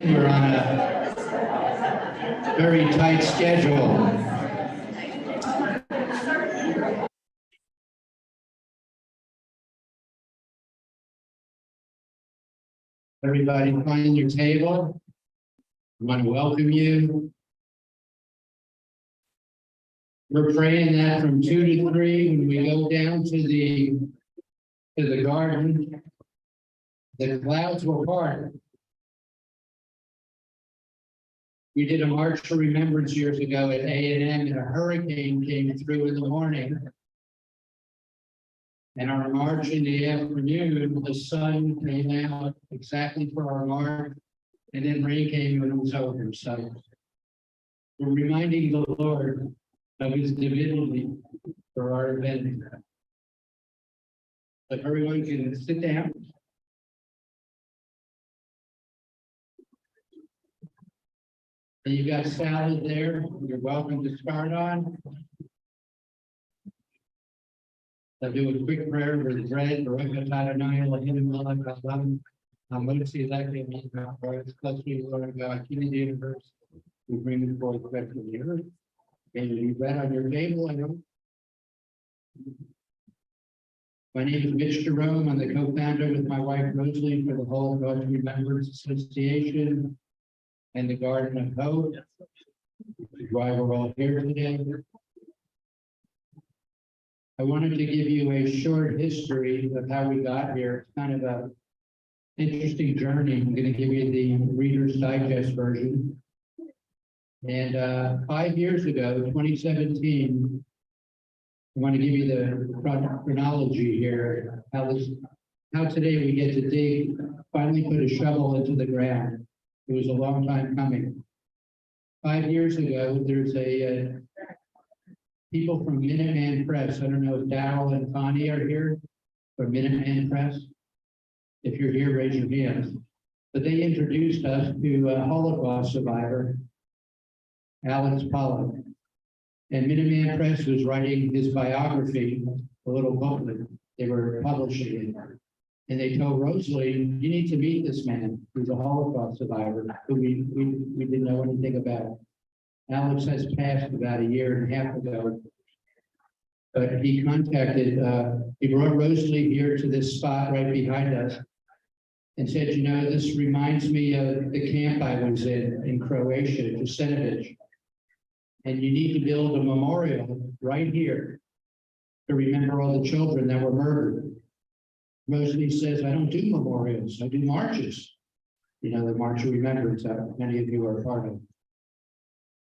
We're on a very tight schedule. Everybody find your table. I want to welcome you. We're praying that from 2 to 3, when we go down to the garden, the clouds will part. We did a March for Remembrance years ago at A&M, and a hurricane came through in the morning. And our march in the afternoon, the sun came out exactly for our march, and then rain came when it was over. So we're reminding the Lord of his divinity for our event. But everyone can sit down. And you got salad there. You're welcome to start on. I'll do a quick prayer with bread. We bring it forth back to the earth. And you read on your table, I know. My name is Mitch Jerome. I'm the co-founder with my wife Rosalie for the Holocaust Remembrance Association and the Garden of Hope, which is why we're all here today. I wanted to give you a short history of how we got here. It's kind of an interesting journey. I'm going to give you the Reader's Digest version. And 5 years ago, 2017, I want to give you the chronology here. How today we get to dig, finally put a shovel into the ground. It was a long time coming. 5 years ago, there's a people from Minuteman Press. I don't know if Darryl and Connie are here from Minuteman Press. If you're here, raise your hands. But they introduced us to a Holocaust survivor, Alex Pollock. And Minuteman Press was writing his biography, a little booklet. They were publishing it. And they told Rosalie, you need to meet this man who's a Holocaust survivor who we didn't know anything about. Alex has passed about 1.5 years ago. But he brought Rosalie here to this spot right behind us and said, you know, this reminds me of the camp I was in Croatia, Jasenovac. And you need to build a memorial right here to remember all the children that were murdered. Rosalie says, I don't do memorials, I do marches. You know, the March of Remembrance that many of you are part of.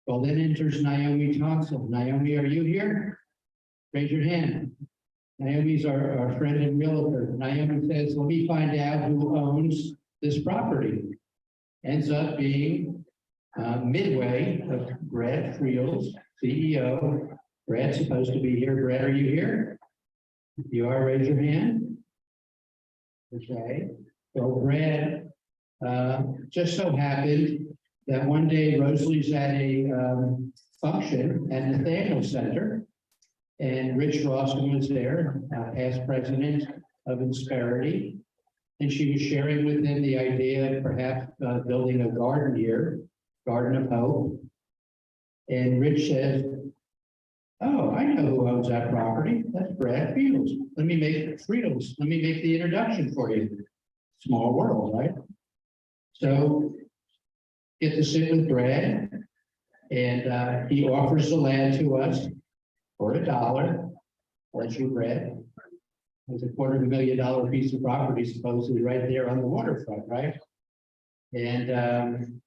Well, then enters Naomi Thompson. Naomi, are you here? Raise your hand. Naomi's our friend and realtor. Naomi says, let me find out who owns this property. Ends up being Midway of Brad Friels, CEO. Brad's supposed to be here. Brad, are you here? If you are, raise your hand. Okay. So Brad just so happened that one day Rosalie's at a function at Nathaniel Center, and Rich Rawson was there, past president of Insperity, and she was sharing with him the idea of perhaps building a garden here, Garden of Hope. And Rich says, oh, I know who owns that property. That's Brad Friels. Let me make the introduction for you. Small world, right? So get to sit with Brad, and he offers the land to us for $1. Bless you, Brad. There's a $250,000 piece of property supposedly right there on the waterfront, right? And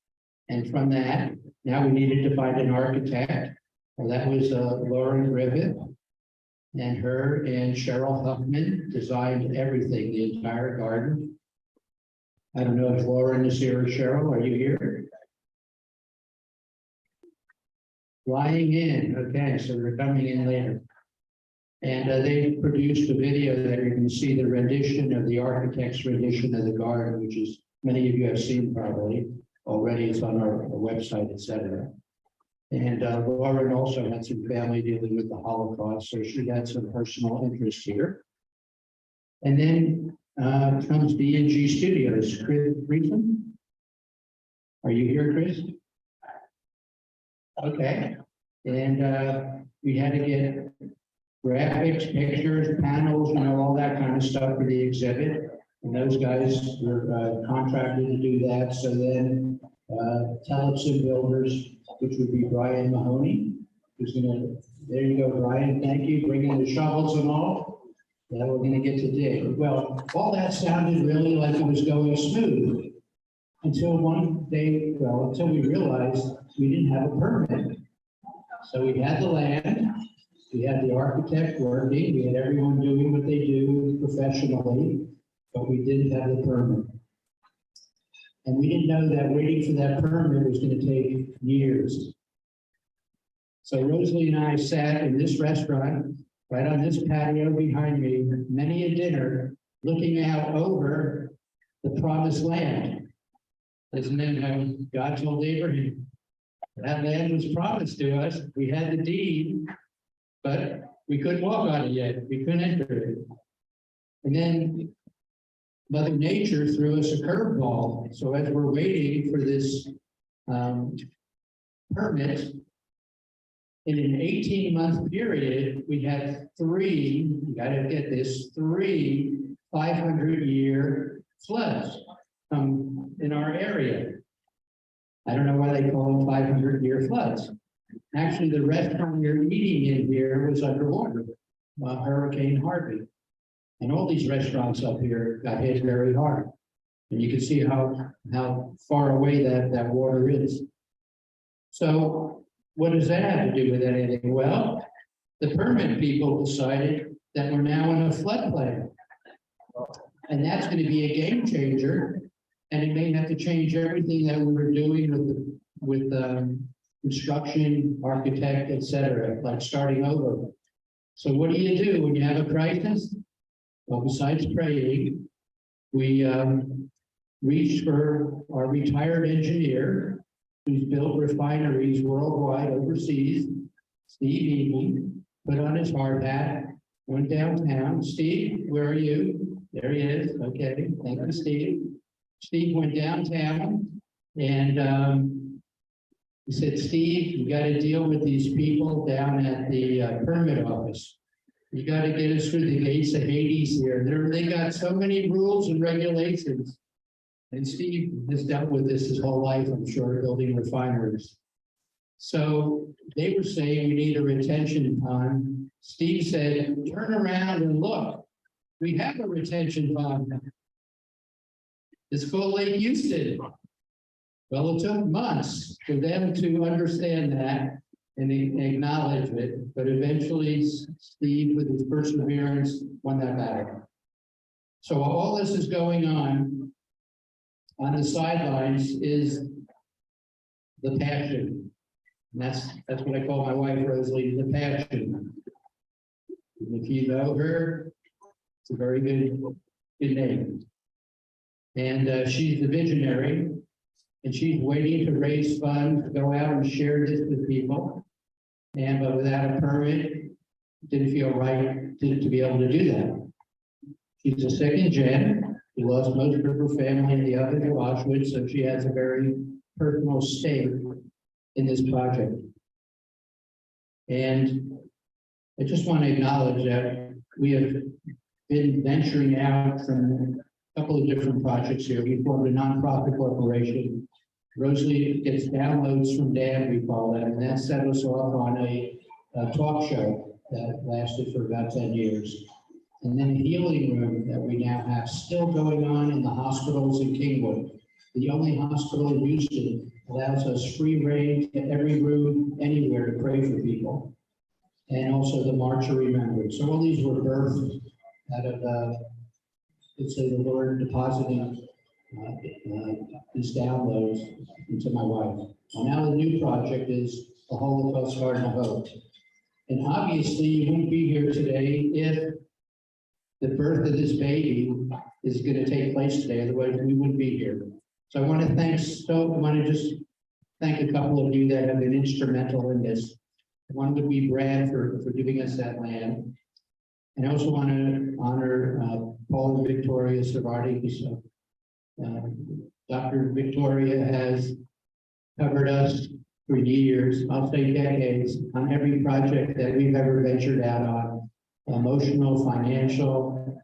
from that, now we needed to find an architect. Well, that was Lauren Griffith, and her and Cheryl Huffman designed everything, the entire garden. I don't know if Lauren is here or Cheryl, are you here? Flying in, okay, so they're coming in later. And they produced a video that you can see the rendition of the architect's rendition of the garden, which is many of you have seen probably already. It's on our website, etc. And Lauren also had some family dealing with the Holocaust, so she had some personal interest here. And then comes D&G Studios. Chris Friesen. Are you here, Chris? Okay. And we had to get graphics, pictures, panels, all that kind of stuff for the exhibit. And those guys were contracted to do that. So then Tellefson Builders, which would be Brian Mahoney, who's gonna, there you go, Brian, thank you, bringing the shovels and all. That we're gonna get to dig. Well, all that sounded really like it was going smooth until one day, until we realized we didn't have a permit. So we had the land, we had the architect working, we had everyone doing what they do professionally, but we didn't have the permit. And we didn't know that waiting for that permit was going to take years. So Rosalie and I sat in this restaurant, right on this patio behind me, many a dinner, looking out over the promised land. Isn't it how God told Abraham? That land was promised to us. We had the deed, but we couldn't walk on it yet. We couldn't enter it. And then Mother Nature threw us a curveball. So as we're waiting for this permit, in an 18-month period, we had three, you gotta get this, 3 500-year floods in our area. I don't know why they call them 500-year floods. Actually, the restaurant you're eating in here was underwater, Hurricane Harvey. And all these restaurants up here got hit very hard. And you can see how far away that water is. So what does that have to do with anything? Well, the permit people decided that we're now in a floodplain. And that's going to be a game changer. And it may have to change everything that we were doing with construction, architect, et cetera, like starting over. So what do you do when you have a crisis? Well, besides praying, we reached for our retired engineer who's built refineries worldwide overseas, Steve Egan, put on his hard hat, went downtown. Steve, where are you? There he is. Okay, thank you, Steve. Steve went downtown and he said, Steve, you got to deal with these people down at the permit office. You got to get us through the gates of Hades here. They got so many rules and regulations. And Steve has dealt with this his whole life, I'm sure, building refineries. So they were saying we need a retention pond. Steve said, turn around and look. We have a retention pond. It's called Lake Houston. Well, it took months for them to understand that and acknowledge it, but eventually Steve, with his perseverance, won that battle. So while all this is going on the sidelines is the passion. And that's what I call my wife, Rosalie, the passion. And if you know her, it's a very good name. And she's the visionary, and she's waiting to raise funds, go out and share this with people. But without a permit, didn't feel right to be able to do that. She's a second gen. She lost most of her family in the oven to Auschwitz, so she has a very personal stake in this project. And I just want to acknowledge that we have been venturing out from a couple of different projects here. We formed a nonprofit corporation. Rosalie gets downloads from Dan, we call that, and that set us off on a talk show that lasted for about 10 years. And then a healing room that we now have still going on in the hospitals in Kingwood. The only hospital in Houston allows us free reign to every room, anywhere to pray for people. And also the March of Remembrance. So all these were birthed out of, let's say, the Lord depositing these downloads into my wife. Well, now the new project is the Holocaust Garden of Hope. And obviously you wouldn't be here today if the birth of this baby is going to take place today, otherwise we wouldn't be here. So I want to just thank a couple of you that have been instrumental in this. One would be Brad for giving us that land. And I also want to honor Paul and Victoria Savardi. Dr. Victoria has covered us for years, I'll say decades, on every project that we've ever ventured out on. Emotional, financial,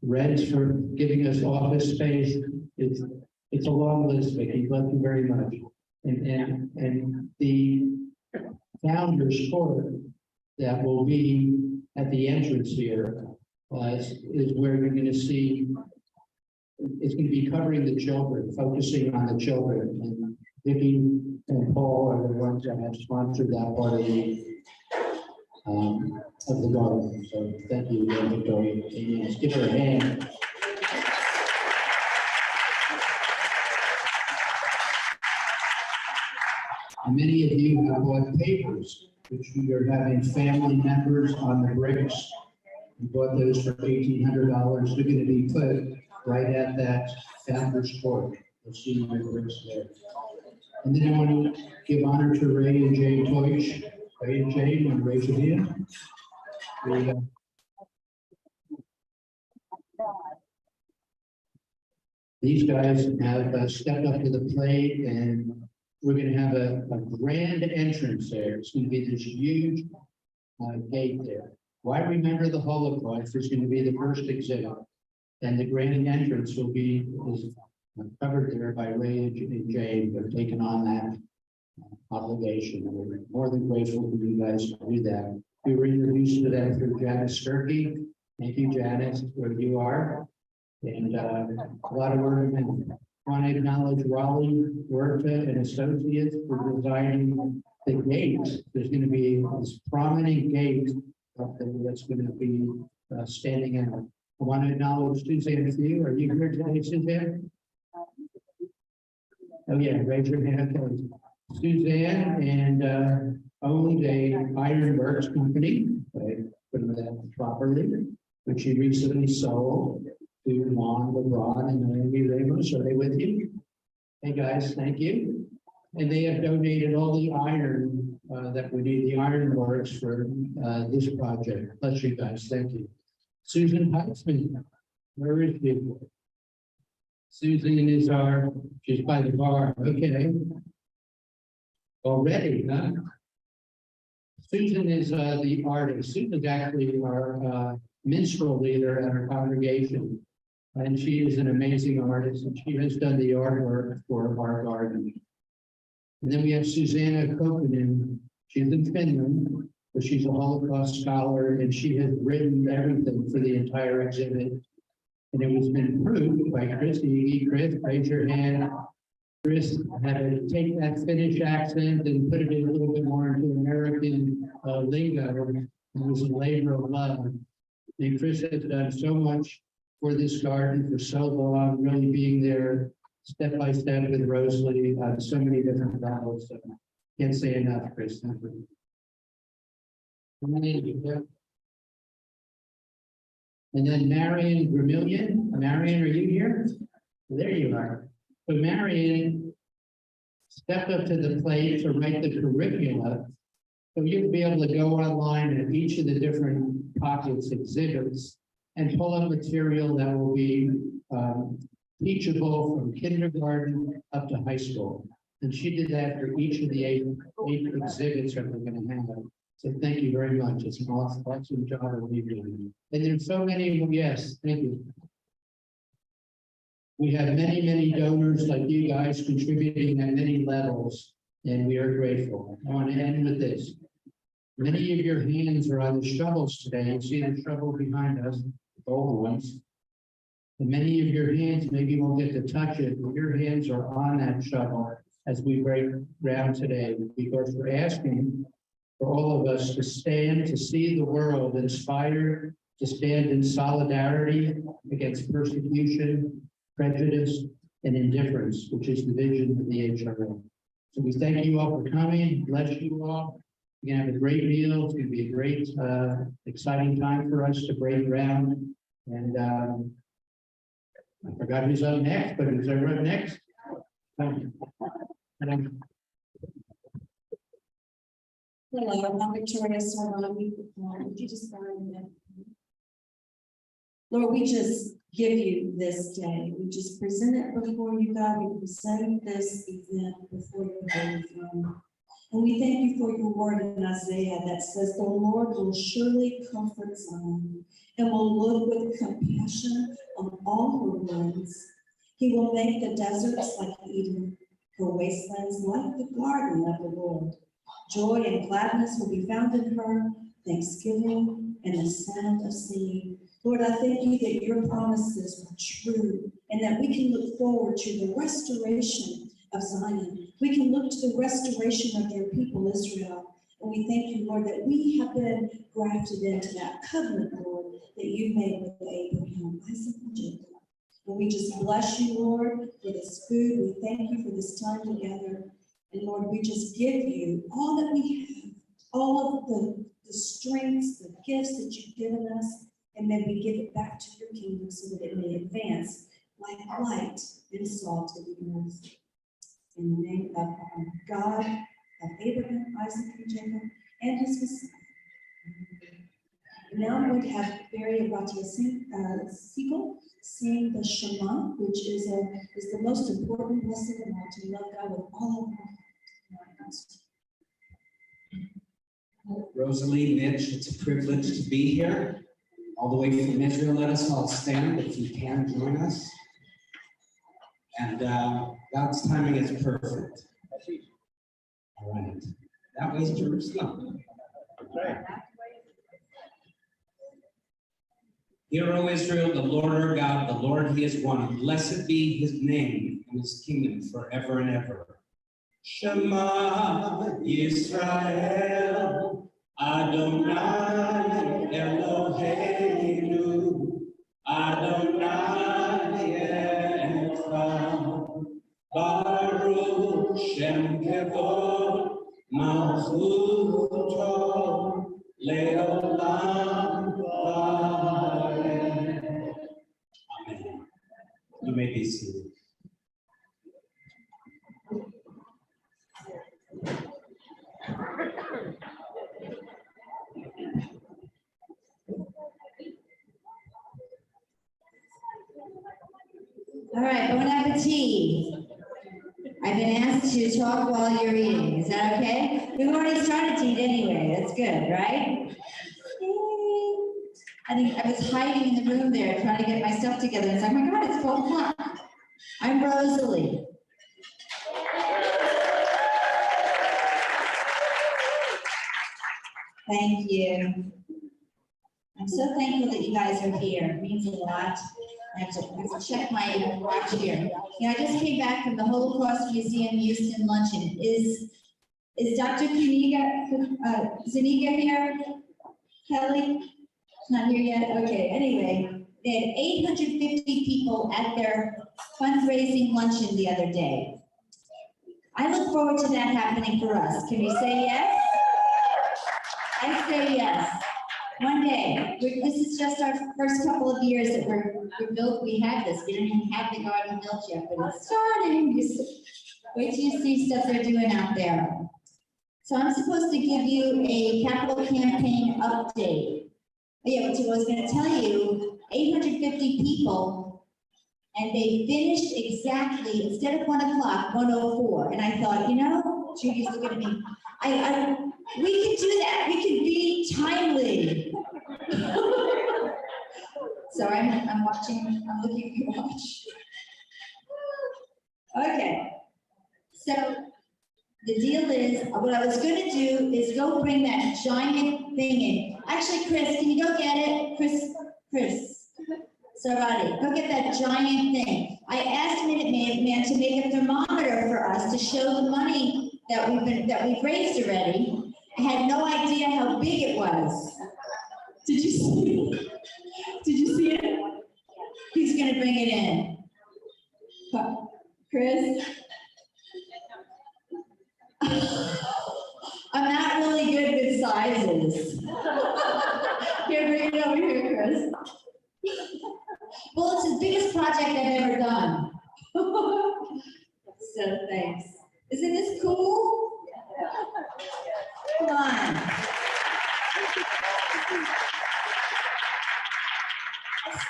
rents for giving us office space. It's a long list, Vicki. Thank you very much. And the founders court that will be at the entrance here is where you're going to see. It's going to be covering the children, focusing on the children. And Vicki and Paul are the ones that have sponsored that part of the garden. So thank you, Victoria. Let's give her a hand. And many of you have bought papers, which we are having family members on the bricks. We bought those for $1,800. They're going to be put right at that founder's court. You'll see my bricks there. And then I want to give honor to Ray and Jay Deutsch. Ray and Jay, you want to raise your hand? These guys have stepped up to the plate, and we're going to have a grand entrance there. It's going to be this huge gate there. Why remember the Holocaust is going to be the first exhibit, and the grand entrance will be covered there by Ray and Jay, who have taken on that obligation. We're more than grateful for you guys to do that. We were introduced to them through Janice Sturkey. Thank you, Janice, where you are. And a lot of work. And I want to acknowledge Raleigh, Huerta, and Associates for designing the gate. There's going to be this prominent gate that's going to be standing out. I want to acknowledge Suzanne Few. Are you here today, Suzanne? Oh yeah, raise your hand. Suzanne and owned a ironworks company, put that properly, which she recently sold to Juan LeBron and Naomi Ramos. Are they with you? Hey guys, thank you. And they have donated all the iron that we need, the ironworks for this project. Bless you guys, thank you. Susan Heitzman, where is she? Susan is she's by the bar, okay. Already, huh? Susan is the artist. Susan is actually our minstrel leader at our congregation. And she is an amazing artist, and she has done the artwork for our garden. And then we have Susanna Kokkonen. She's in Finland, but she's a Holocaust scholar, and she has written everything for the entire exhibit. And it was been approved by Chris. Chris, raise your hand. Chris had to take that Finnish accent and put it in a little bit more into American lingo. It was a labor of love. And Chris has done so much for this garden for so long, really being there step by step with Rosalie on so many different levels. So can't say enough, Chris. Thank you. And then Marion Vermillion. Marion, are you here? There you are. So Marion stepped up to the plate to write the curricula. So you'll be able to go online at each of the different pockets exhibits and pull up material that will be teachable from kindergarten up to high school. And she did that for each of the eight exhibits that we're going to have. So thank you very much. It's an awesome job of you doing. And there's so many, yes, thank you. We have many, many donors like you guys contributing at many levels, and we are grateful. I want to end with this. Many of your hands are on the shovels today. You see the shovel behind us, the old ones. And many of your hands maybe won't get to touch it, but your hands are on that shovel as we break ground today, because we're asking for all of us to stand to see the world inspired, to stand in solidarity against persecution, prejudice, and indifference, which is the vision of the HRO. So we thank you all for coming. Bless you all. We're going to have a great meal. It's going to be a great, exciting time for us to break ground. And I forgot who's up next, but who's ever up next? Hello, I'm Victoria Sorvani. Would you just sign that? Lord, we just give you this day. We just present it before you, God. We present this event before your holy throne. And we thank you for your word in Isaiah that says, the Lord will surely comfort Zion and will look with compassion on all her lands. He will make the deserts like Eden, her wastelands like the garden of the Lord. Joy and gladness will be found in her, thanksgiving and the sound of singing. Lord, I thank you that your promises are true and that we can look forward to the restoration of Zion. We can look to the restoration of your people, Israel. And we thank you, Lord, that we have been grafted into that covenant, Lord, that you made with Abraham, Isaac, and Jacob. And we just bless you, Lord, for this food. We thank you for this time together. And Lord, we just give you all that we have, all of the strengths, the gifts that you've given us, and then we give it back to your kingdom so that it may advance like light and salt of the earth. In the name of God, of Abraham, Isaac, and Jacob, and his Messiah. Now I'm going to have Barry Abatia Siegel sing the Shema, which is the most important blessing of all, to love God with all of our heart. Rosalie, Mitch, it's a privilege to be here. All the way from Israel, let us all stand if you can join us. And God's timing is perfect. All right. That was Jerusalem. Hear, O Israel, the Lord our God, the Lord he is one. Blessed be his name and his kingdom forever and ever. Shema Yisrael, Adonai Eloheinu, Adonai Echad, Baruch Shem Kevod, Malchuto, Leolam Vaed. Amen. You may be seated. All right, bon appetit. I've been asked to talk while you're eating. Is that okay? We've already started to eat anyway. That's good, right? I think I was hiding in the room there trying to get my stuff together. It's like, oh my God, it's 12 o'clock. I'm Rosalie. Thank you. I'm so thankful that you guys are here. It means a lot. I have to check my watch here. You know, I just came back from the Holocaust Museum Houston luncheon. Is Dr. Zuniga here? Kelly? Not here yet? Okay, anyway. They had 850 people at their fundraising luncheon the other day. I look forward to that happening for us. Can you say yes? I say yes. One day. This is just our first couple of years that we're built. We have this. We don't even have the garden built yet, but it's starting. Wait till you see stuff they're doing out there. So I'm supposed to give you a capital campaign update. Yeah, so I was going to tell you, 850 people, and they finished exactly, instead of 1 o'clock, 1:04. And I thought, you know, Judy's looking at me. We can do that. We can be timely. So I'm watching, I'm looking at your watch. Okay. So the deal is, what I was going to do is go bring that giant thing in. Actually, Chris, can you go get it? Chris. Sarvati, go get that giant thing. I asked Minuteman to make a thermometer for us to show the money that we've raised already. I had no idea how big it was. Did you see it? Did you see it? He's going to bring it in. Chris? I'm not really good with sizes. Here, bring it over here, Chris. Well, it's the biggest project I've ever done. So thanks. Isn't this cool? Come on.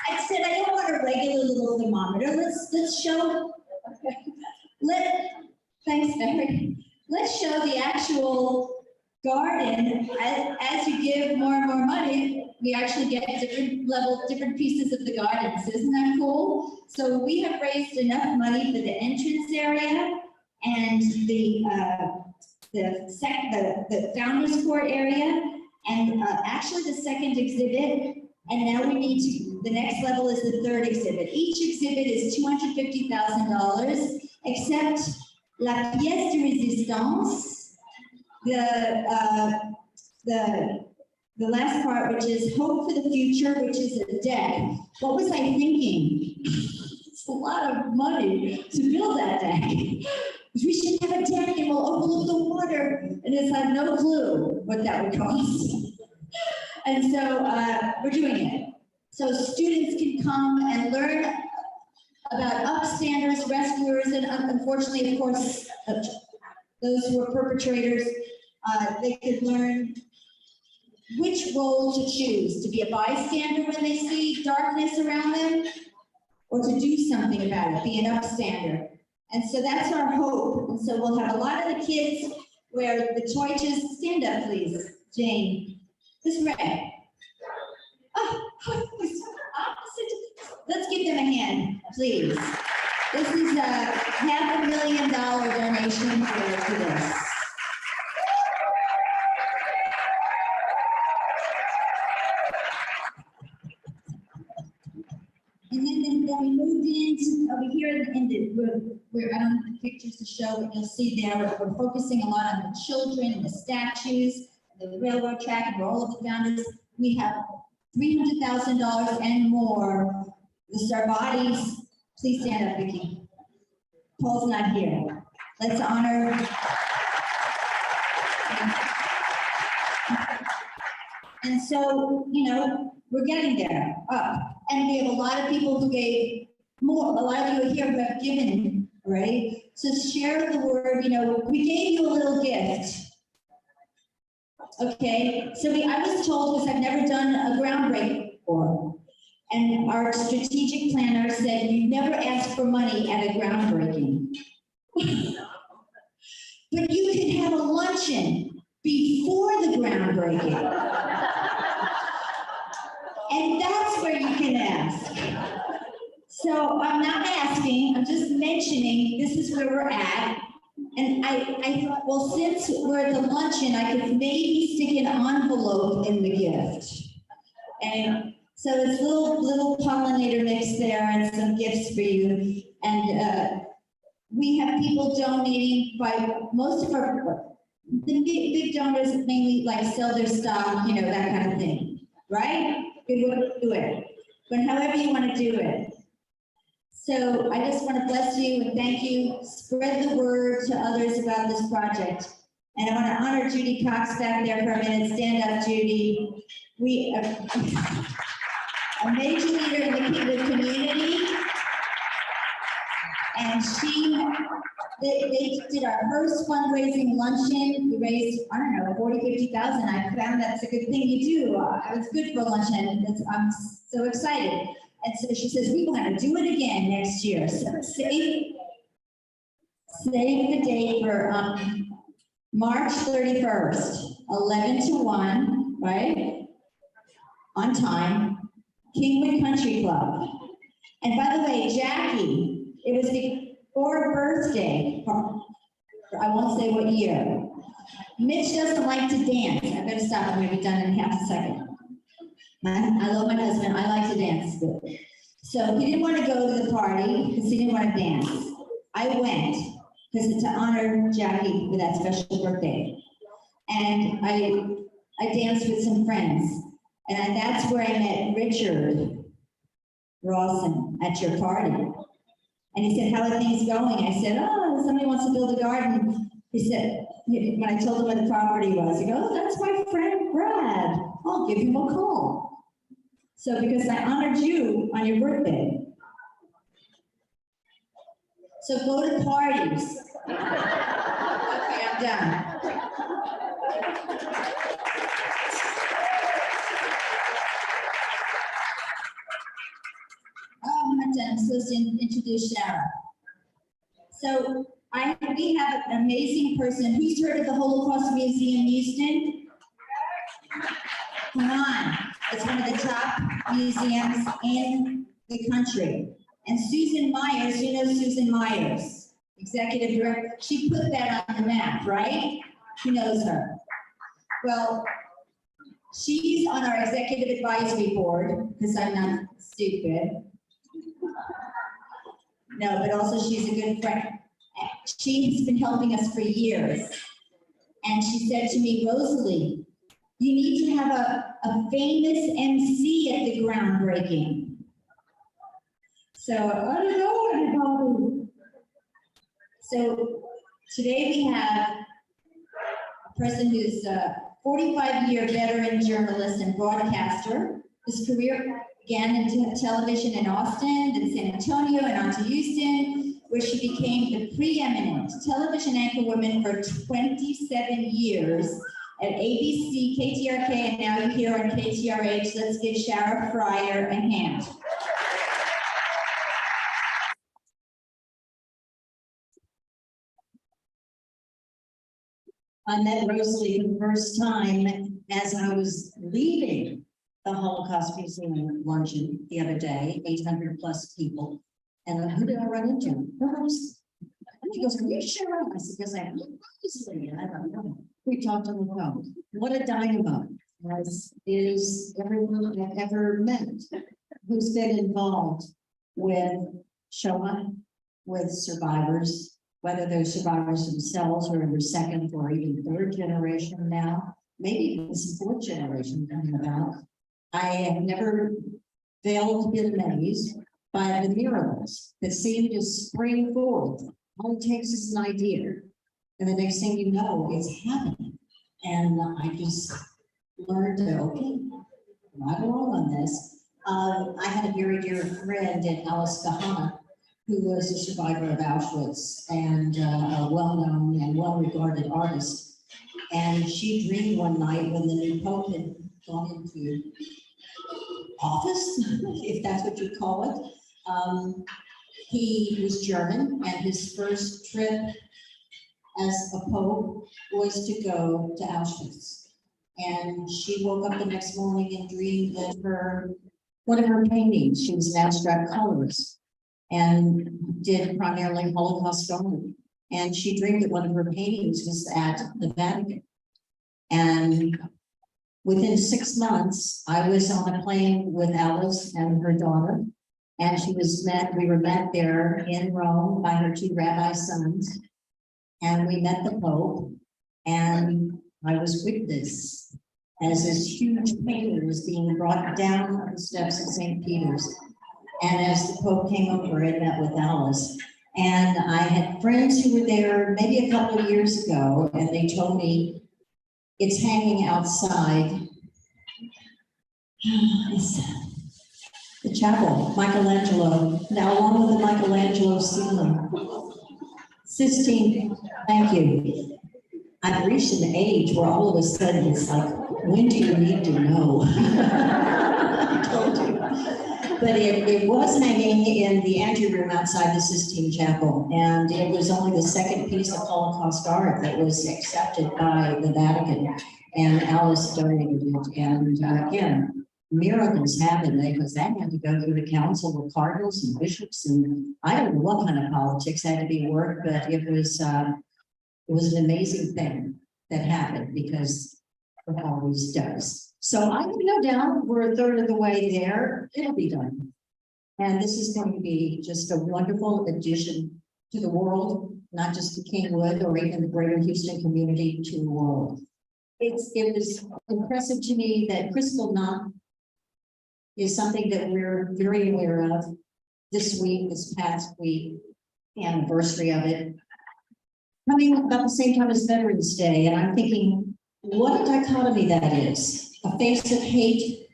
I said, I don't want a regular little thermometer. Let's show, thanks, Mary. Let's show the actual garden. As you give more and more money, we actually get different pieces of the gardens. Isn't that cool? So we have raised enough money for the entrance area and the founders court area, and actually the second exhibit. And now we need to, the next level is the third exhibit. Each exhibit is $250,000, except la pièce de résistance, the last part, which is hope for the future, which is a deck. What was I thinking? It's a lot of money to build that deck. We should have a deck and we'll overlook the water. And it's like no clue what that would cost. And so we're doing it. So students can come and learn about upstanders, rescuers, and unfortunately, of course, those who are perpetrators, they could learn which role to choose, to be a bystander when they see darkness around them, or to do something about it, be an upstander. And so that's our hope. And so we'll have a lot of the kids where the torches, stand up please, Jane, this way. Oh, opposite. Let's give them a hand, please. This is a $500,000 donation for this. And then we moved into over here in the where I don't have the pictures to show, but you'll see there we're focusing a lot on the children, the statues, the railroad track, and all of the founders. We have $300,000 and more. The Sarbatis, please stand up, Vicki. Paul's not here. Let's honor. And so, you know, we're getting there up. And we have a lot of people who gave more. A lot of you here who have given, right? So share the word, you know, we gave you a little gift. Okay, so I was told, because I've never done a groundbreaking before, and our strategic planner said, you never ask for money at a groundbreaking. But you can have a luncheon before the groundbreaking. And that's where you can ask. So I'm not asking, I'm just mentioning this is where we're at. And I thought, well, since we're at the luncheon, I could maybe stick an envelope in the gift. And so it's little pollinator mix there and some gifts for you. And we have people donating by most of the big donors mainly like sell their stock, you know, that kind of thing, right? Good way to do it. But however you want to do it. So I just want to bless you and thank you. Spread the word to others about this project. And I want to honor Judy Cox back there for a minute. Stand up, Judy. We a major leader in the community. And they did our first fundraising luncheon. We raised, I don't know, 40, 50,000. I found that's a good thing you do. It was good for luncheon. I'm so excited. And so she says, we want to do it again next year. So save the date for March 31st, 11 to 1, right? On time, Kingwood Country Club. And by the way, Jackie, it was before her birthday. I won't say what year. Mitch doesn't like to dance. I better stop. I'm going to be done in half a second. I love my husband. I like to dance. So he didn't want to go to the party because he didn't want to dance. I went because it's to honor Jackie with that special birthday. And I danced with some friends. And that's where I met Richard Rawson at your party. And he said, how are things going? I said, oh, somebody wants to build a garden. He said, when I told him where the property was, he goes, oh, that's my friend Brad. I'll give him a call. So because I honored you on your birthday. So go to parties. Okay, I'm done. I'm supposed to introduce Shara. So we have an amazing person. Who's heard of the Holocaust Museum Houston? Come on, it's one of the top museums in the country. And Susan Myers, you know Susan Myers, executive director, she put that on the map, right? Who knows her? Well, she's on our executive advisory board, because I'm not stupid. No, but also she's a good friend. She's been helping us for years. And she said to me, Rosalie, you need to have a famous MC at the groundbreaking. So I don't know anybody. So today we have a person who's a 45-year veteran journalist and broadcaster. His career began in television in Austin, then San Antonio, and on to Houston, where she became the preeminent television anchorwoman for 27 years at ABC, KTRK, and now you're here on KTRH. Let's give Shara Fryer a hand. I met Rosalie for the first time as I was leaving the Holocaust Museum luncheon the other day, 800 plus people. And who did I run into? She goes, "Are you sure?" I said, "Yes, I am." Rosalie, and I don't know. We talked on the phone. What a dynamo, as is everyone I've ever met who's been involved with Shoah, with survivors, whether those survivors themselves or in their second or even third generation now, maybe even some fourth generation coming about. I have never failed to be amazed by the miracles that seem to spring forth. All it takes is an idea, and the next thing you know, it's happening. And I just learned to, okay, right along on this. I had a very dear friend in Alice Kahana, who was a survivor of Auschwitz and a well-known and well-regarded artist. And she dreamed one night when the new Pope had gone into office, if that's what you call it. He was German, and his first trip as a Pope was to go to Auschwitz. And she woke up the next morning and dreamed that one of her paintings, she was an abstract colorist, and did primarily Holocaust art. And she dreamed that one of her paintings was at the Vatican. And within 6 months, I was on a plane with Alice and her daughter, and we were met there in Rome by her 2 rabbi sons, and we met the Pope, and I was witness as this huge painting was being brought down the steps of St. Peter's. And as the Pope came over, I met with Alice. And I had friends who were there maybe a couple of years ago, and they told me it's hanging outside. It's the chapel, Michelangelo, now along with the Michelangelo ceiling. Sistine, thank you. I've reached an age where all of a sudden it's like, when do you need to know? I told you. But it was hanging in the anteroom outside the Sistine Chapel, and it was only the second piece of Holocaust art that was accepted by the Vatican, and Alice donated it. And again, miracles happen because that had to go through the council of cardinals and bishops, and I don't know what kind of politics had to be worked, but it was an amazing thing that happened because it always does. So I have no doubt we're a third of the way there. It'll be done. And this is going to be just a wonderful addition to the world, not just to Kingwood or even the greater Houston community, to the world. It was impressive to me that Crystal Knot is something that we're very aware of this past week, the anniversary of it, coming about the same time as Veterans Day. And I'm thinking, what a dichotomy that is. A face of hate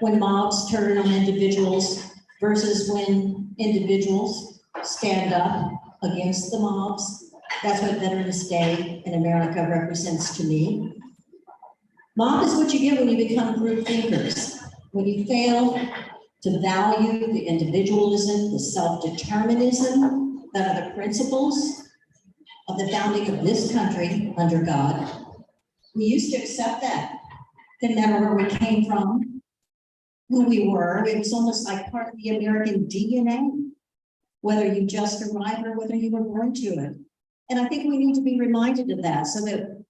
when mobs turn on individuals versus when individuals stand up against the mobs. That's what Veterans Day in America represents to me. Mob is what you get when you become group thinkers. When you fail to value the individualism, the self-determinism that are the principles of the founding of this country under God. We used to accept that. Didn't matter where we came from, who we were. It was almost like part of the American DNA, whether you just arrived or whether you were born to it. And I think we need to be reminded of that, so that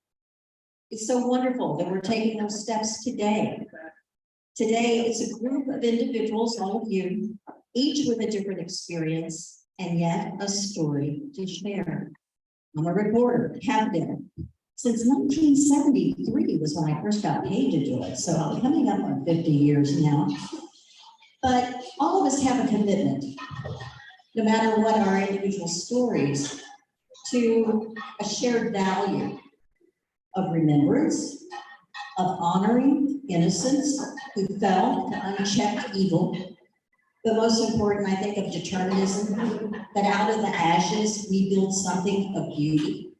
it's so wonderful that we're taking those steps today. Today, it's a group of individuals, all of you, each with a different experience and yet a story to share. I'm a reporter, have been. Since 1973 was when I first got paid to do it, so I'm coming up on 50 years now. But all of us have a commitment, no matter what our individual stories, to a shared value of remembrance, of honoring innocents who fell to unchecked evil. But most important, I think, of determinism, that out of the ashes, we build something of beauty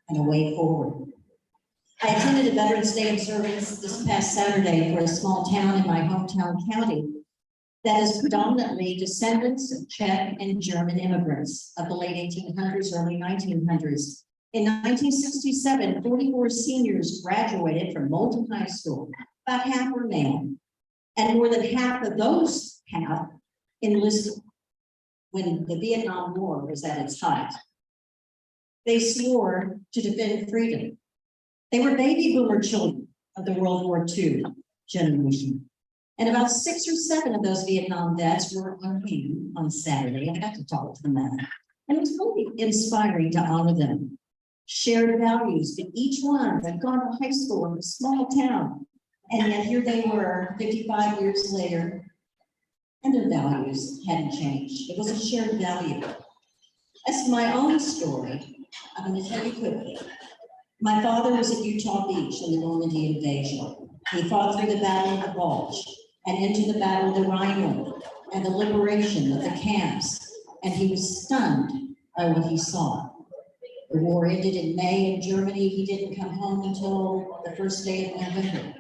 and a way forward. I attended a Veterans Day observance this past Saturday for a small town in my hometown county that is predominantly descendants of Czech and German immigrants of the late 1800s, early 1900s. In 1967, 44 seniors graduated from Moulton High School, about half were male, and more than half of those half enlisted when the Vietnam War was at its height. They swore to defend freedom. They were baby boomer children of the World War II generation. And about 6 or 7 of those Vietnam vets were on hand on Saturday. I got to talk to them about it. And it was really inspiring to honor them. Shared values, but each one had gone to high school in a small town. And yet here they were 55 years later, and their values hadn't changed. It was a shared value. As for my own story, I'm going to tell you quickly. My father was at Utah Beach in the Normandy invasion. He fought through the Battle of the Bulge and into the Battle of the Rhineland and the liberation of the camps. And he was stunned by what he saw. The war ended in May in Germany. He didn't come home until the first day of November.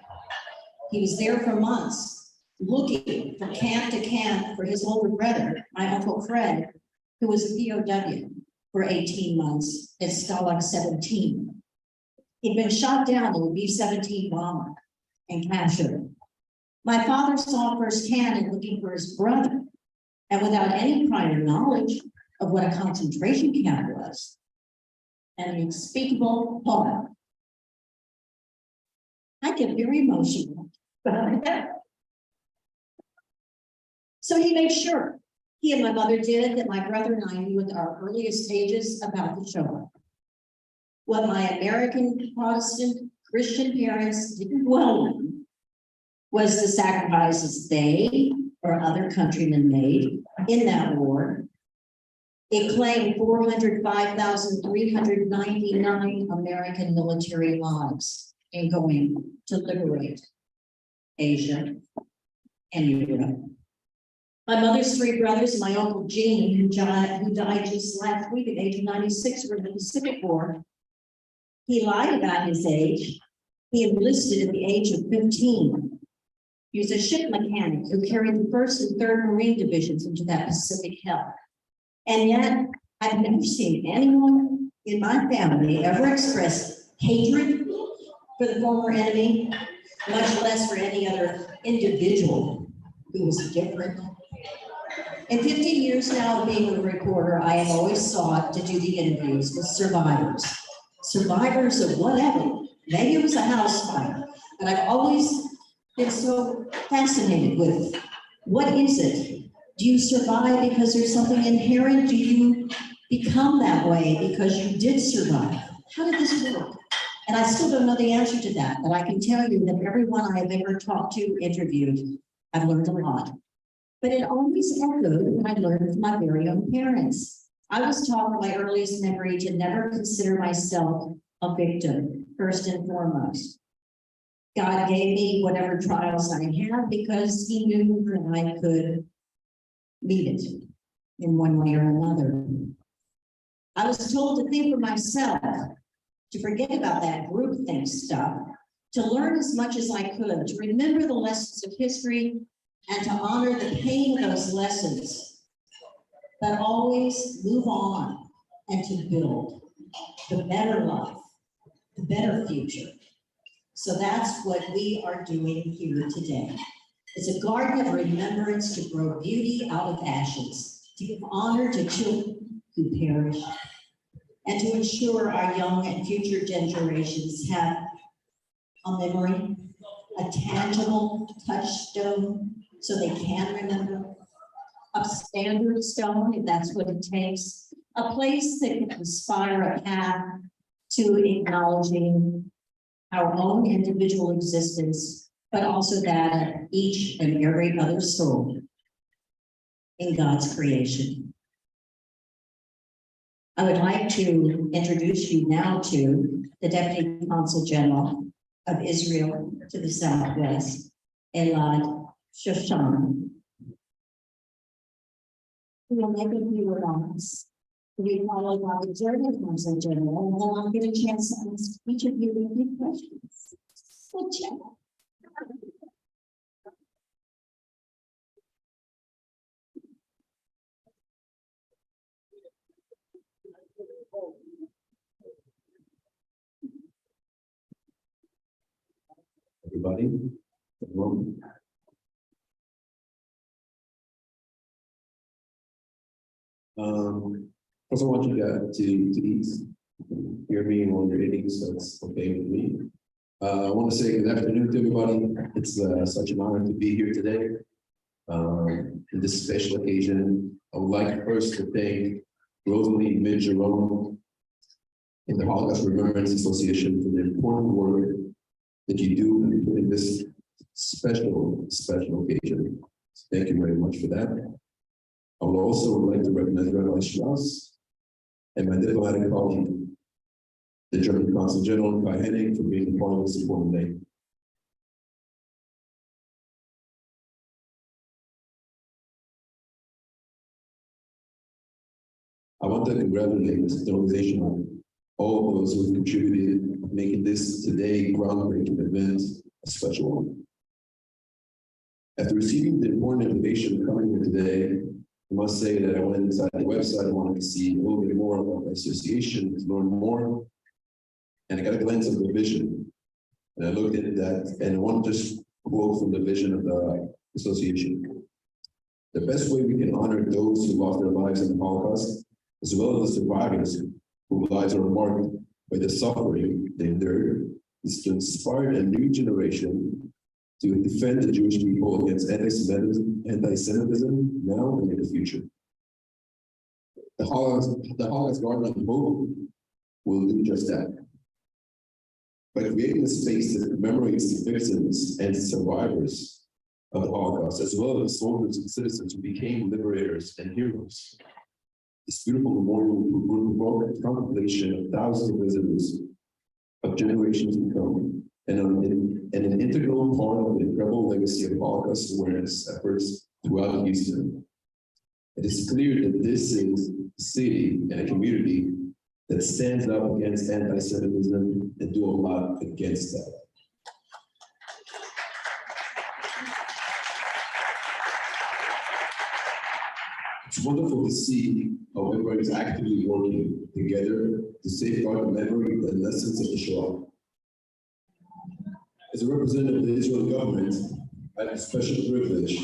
He was there for months, looking from camp to camp for his older brother, my Uncle Fred, who was a POW for 18 months at Stalag 17. He'd been shot down in a B-17 bomber and captured. My father saw firsthand in looking for his brother, and without any prior knowledge of what a concentration camp was, an unspeakable horror. I get very emotional. So he made sure, he and my mother did, that my brother and I knew at our earliest ages about the Shoah. What my American Protestant Christian parents didn't dwell on was the sacrifices they or other countrymen made in that war. It claimed 405,399 American military lives in going to liberate Asia and Europe. My mother's 3 brothers, my Uncle Gene, who died just last week at age of 96, were in the Pacific War. He lied about his age. He enlisted at the age of 15. He was a ship mechanic who carried the 1st and 3rd Marine Divisions into that Pacific hell. And yet, I've never seen anyone in my family ever express hatred for the former enemy, much less for any other individual who was different. In 15 years now of being a reporter, I have always sought to do the interviews with survivors. Survivors of whatever. Maybe it was a house fire, but I've always been so fascinated with what is it? Do you survive because there's something inherent? Do you become that way because you did survive? How did this work? And I still don't know the answer to that, but I can tell you that everyone I have ever talked to, interviewed, I've learned a lot. But it always echoed what I learned from my very own parents. I was taught from my earliest memory to never consider myself a victim, first and foremost. God gave me whatever trials I had because he knew that I could meet it in one way or another. I was told to think for myself, to forget about that groupthink stuff, to learn as much as I could, to remember the lessons of history, and to honor the pain of those lessons, but always move on and to build the better life, the better future. So that's what we are doing here today. It's a garden of remembrance to grow beauty out of ashes, to give honor to children who perish, and to ensure our young and future generations have a memory, a tangible touchstone so they can remember, a standard stone if that's what it takes, a place that can inspire a path to acknowledging our own individual existence, but also that of each and every other soul in God's creation. I would like to introduce you now to the Deputy Consul General of Israel to the Southwest, Elad Shoshan, who will make a few remarks. We follow by the German Consul General, and then I'll get a chance to ask each of you a few questions. Good job. Everybody, everyone. First I want you guys to eat. Hear me while you're eating, so it's okay with me. I want to say good afternoon to everybody. It's such an honor to be here today. In this special occasion, I would like first to thank Rosalie Mid-Jerome in the Holocaust Remembrance Association for the important work that you do in this special occasion. So thank you very much for that. I would also like to recognize Rabbi Strauss and my diplomatic colleague, the German Consul General Kai Hennig, for being a part of this important day. I want to congratulate the organization on all of those who have contributed, making this today groundbreaking event a special one. After receiving the important invitation coming here today, I must say that I went inside the website. I wanted to see a little bit more about the association, to learn more, and I got a glance of the vision. And I looked at that, and I want to just quote from the vision of the association. The best way we can honor those who lost their lives in the Holocaust, as well as the survivors whose lives are marked by the suffering they endured, is to inspire a new generation to defend the Jewish people against anti-Semitism now and in the future. The Holocaust Garden of Hope will do just that. By creating a space that commemorates the victims and survivors of the Holocaust, as well as soldiers and citizens who became liberators and heroes, this beautiful memorial will provoke a contemplation of thousands of visitors of generations to come, and an integral part of the incredible legacy of Holocaust awareness efforts throughout Houston. It is clear that this is a city and a community that stands up against anti-Semitism and do a lot against that. It's wonderful to see how everybody is actively working together to safeguard the memory and lessons of the Shoah. As a representative of the Israeli government, I have a special privilege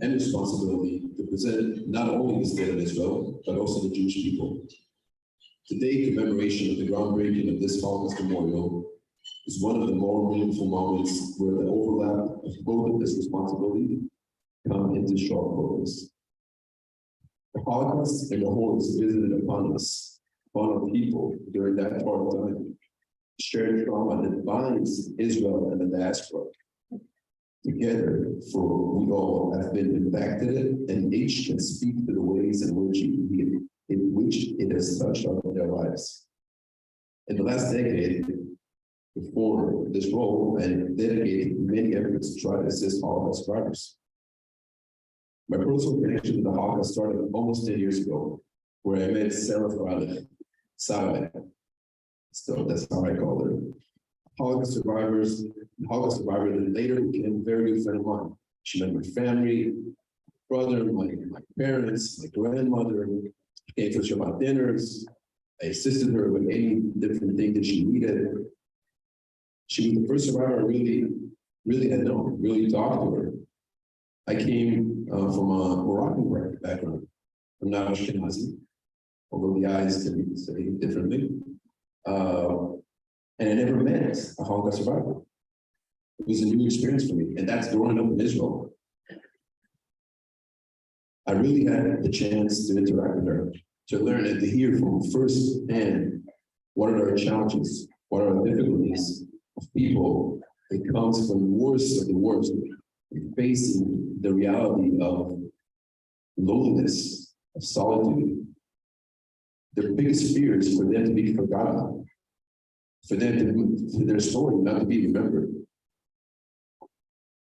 and responsibility to present not only the state of Israel, but also the Jewish people. Today, commemoration of the groundbreaking of this Holocaust memorial is one of the more meaningful moments where the overlap of both of this responsibility come into sharp focus. The Holocaust and the horrors visited upon us, upon our people during that hard time, shared trauma that binds Israel and the diaspora together, for we all have been impacted, and each can speak to the ways in which it has touched their lives. In the last decade, before this role, and dedicated many efforts to try to assist Holocaust survivors. My personal connection to the Holocaust started almost 10 years ago, where I met Sarah Freilich, Sarah. So that's how I call her. Holocaust survivor that later became a very good friend of mine. She met my family, brother, my parents, my grandmother. She came to Shabbat dinners. I assisted her with any different thing that she needed. She was the first survivor I really had known, really talked to her. I came from a Moroccan background. I'm not Ashkenazi, although the eyes can be say differently. And I never met a Holocaust survivor. It was a new experience for me, and that's growing up in Israel. I really had the chance to interact with her, to learn and to hear from first hand what are our challenges, what are our difficulties of people that comes from the worst of the worst, facing the reality of loneliness, of solitude. Their biggest fear is for them to be forgotten, for their story not to be remembered.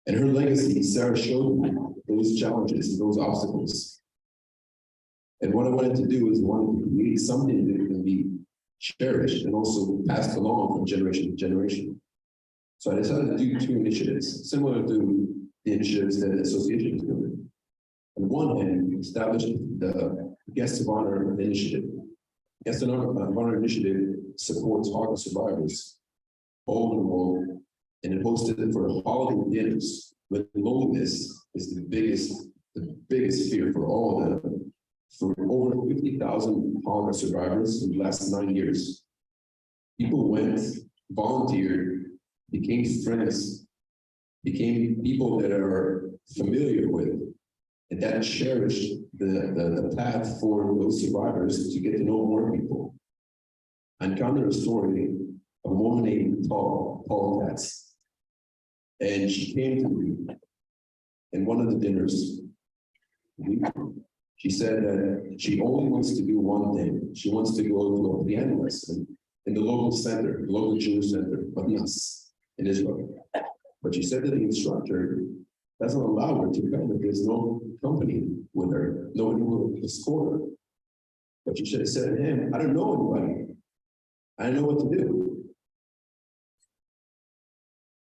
And her legacy, Sarah showed me those challenges, those obstacles. And what I wanted to do is wanted to create something that can be cherished and also passed along from generation to generation. So I decided to do two initiatives, similar to the initiatives that the association is doing. On one hand, we established the Guest of Honor Initiative. Guest of Honor Initiative supports Holocaust survivors all over the world, and it hosted it for holiday dinners, when loneliness is the biggest fear for all of them. For over 50,000 Holocaust survivors in the last 9 years, people went, volunteered, became friends, became people that are familiar with, and that cherished the path for those survivors to get to know more people. I encountered a story of a woman named Paul Katz, and she came to me in one of the dinners. She said that she only wants to do one thing. She wants to go to a piano lesson in the local center, the local Jewish center, Matnas, in Israel. But she said that the instructor doesn't allow her to come if there's no company with her, nobody will escort her. But she said to him, I don't know anybody. I don't know what to do.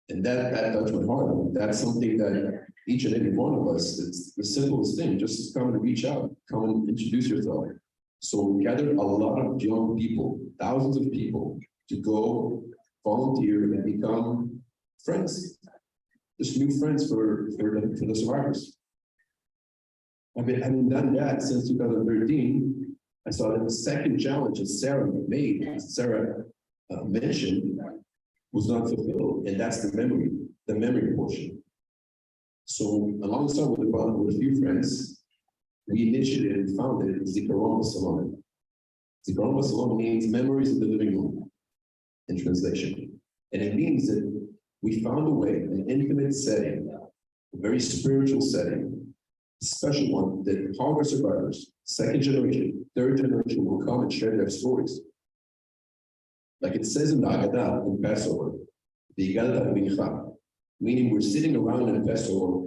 And that touched my heart. I mean, that's something that each and every one of us, it's the simplest thing, just come and reach out, come and introduce yourself. So we gathered a lot of young people, thousands of people, to go volunteer and become friends, just new friends for the survivors. I've been done that since 2013. I saw that the second challenge that Sarah mentioned, was not fulfilled, and that's the memory portion. So alongside with a few friends, we initiated and founded Zikaron Salon. Zikaron Salon means memories of the living room in translation. And it means that we found a way, an intimate setting, a very spiritual setting, a special one that Holocaust survivors, second generation, third generation will come and share their stories. Like it says in the Haggadah in Passover, the Haggadah Mincha, meaning we're sitting around in Passover,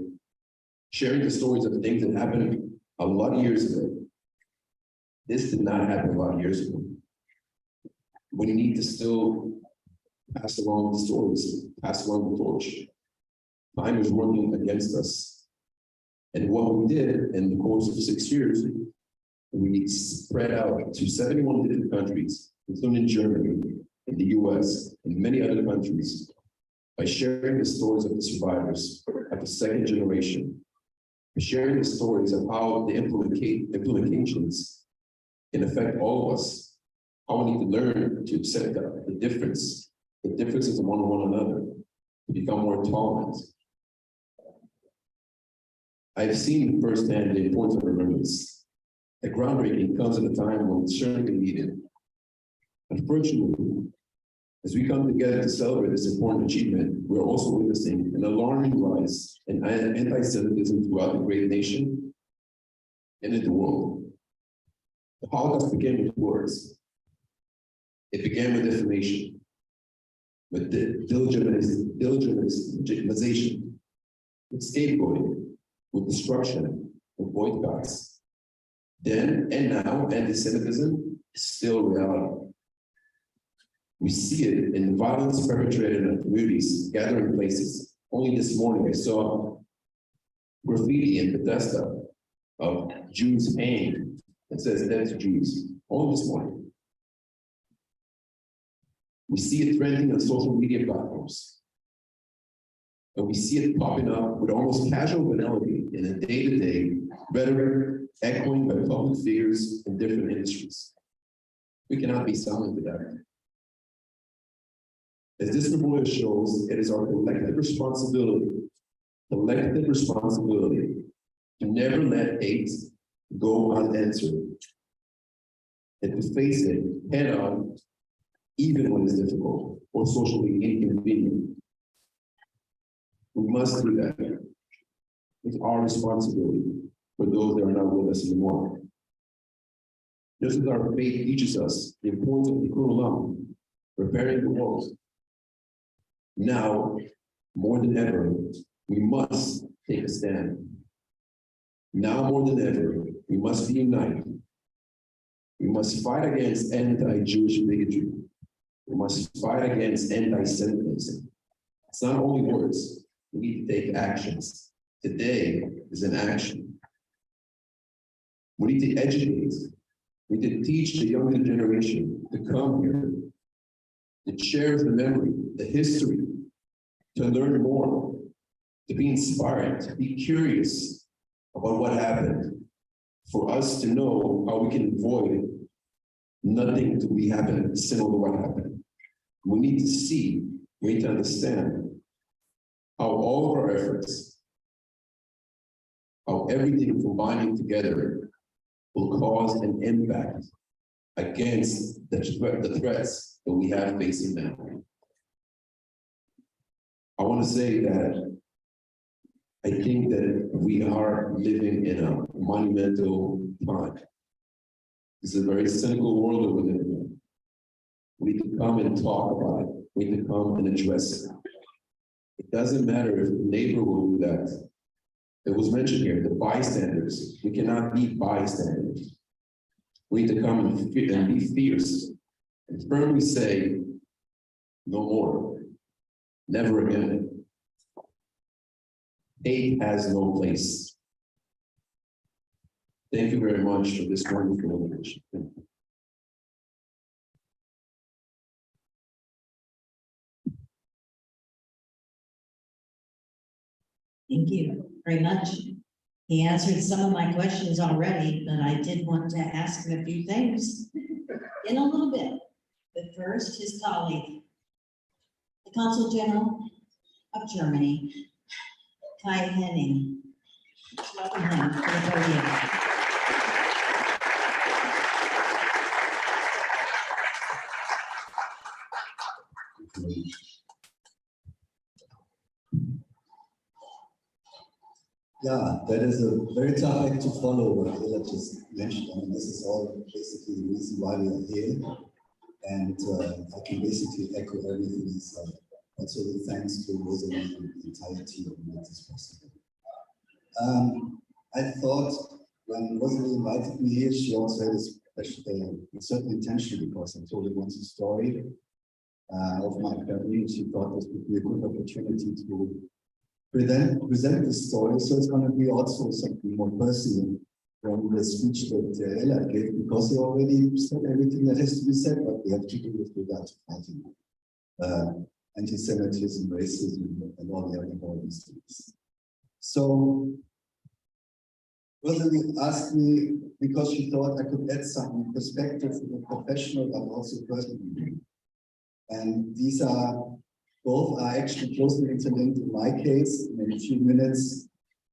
sharing the stories of things that happened a lot of years ago. This did not happen a lot of years ago. We need to still pass along the stories, pass along the torch. Time is working against us. And what we did in the course of 6 years, we spread out to 71 different countries, including Germany, in the US, and many other countries, by sharing the stories of the survivors of the second generation, by sharing the stories of how the implications can affect all of us, how we need to learn to accept the differences among one another, to become more tolerant. I've seen firsthand the importance of remembrance. The groundbreaking comes at a time when it's certainly needed. Unfortunately, as we come together to celebrate this important achievement, we're also witnessing an alarming rise in anti-Semitism throughout the great nation and in the world. The Holocaust began with words. It began with defamation, with delegitimization, with scapegoating, with destruction, with boycotts. Then and now, anti-Semitism is still reality. We see it in the violence perpetrated in communities, gathering places. Only this morning, I saw graffiti in Bethesda of Jews hanged that says death to Jews, only this morning. We see it trending on social media platforms. And we see it popping up with almost casual banality in a day-to-day rhetoric echoing by public figures in different industries. We cannot be silent to that. As this memorial shows, it is our collective responsibility to never let hate go unanswered and to face it head on, even when it's difficult or socially inconvenient. We must do that. It's our responsibility for those that are not with us anymore. Just as our faith teaches us the importance of Tikkun Olam, preparing the world, now, more than ever, we must take a stand. Now more than ever, we must be united. We must fight against anti-Jewish bigotry. We must fight against anti-Semitism. It's not only words, we need to take actions. Today is an action. We need to educate. We need to teach the younger generation to come here, to cherish the memory, the history, to learn more, to be inspired, to be curious about what happened, for us to know how we can avoid nothing to be happening similar to what happened. We need to see, we need to understand how all of our efforts, how everything combining together will cause an impact against the threats that we have facing now. I want to say that I think that we are living in a monumental time. It's a very cynical world that we're living in. We need to come and talk about it. We need to come and address it. It doesn't matter if the neighbor will do that. It was mentioned here, the bystanders. We cannot be bystanders. We need to come and be fierce and firmly say, no more, never again. Hate has no place. Thank you very much for this wonderful invitation. Thank you very much. He answered some of my questions already, but I did want to ask him a few things in a little bit. But first, his colleague, the Consul General of Germany, Kai Henning. Welcome him to the podium. Yeah, that is a very tough act to follow, what Ella just mentioned. I mean, this is all basically the reason why we are here. And I can basically echo everything he said. Also, thanks to Rosalie and the entire team who made this possible. I thought when Rosalie invited me here, she also had a certain intention, because I told her once a story of my family, and she thought this would be a good opportunity to present the story. So it's going to be also something more personal from the speech that Ella gave, because he already said everything that has to be said, but we have to do with regard to fighting anti-Semitism, racism, and all the other horrible things. So Rosalie asked me, because she thought I could add some perspective from a professional but also personal. And these are both are actually closely interlinked in my case. In a few minutes,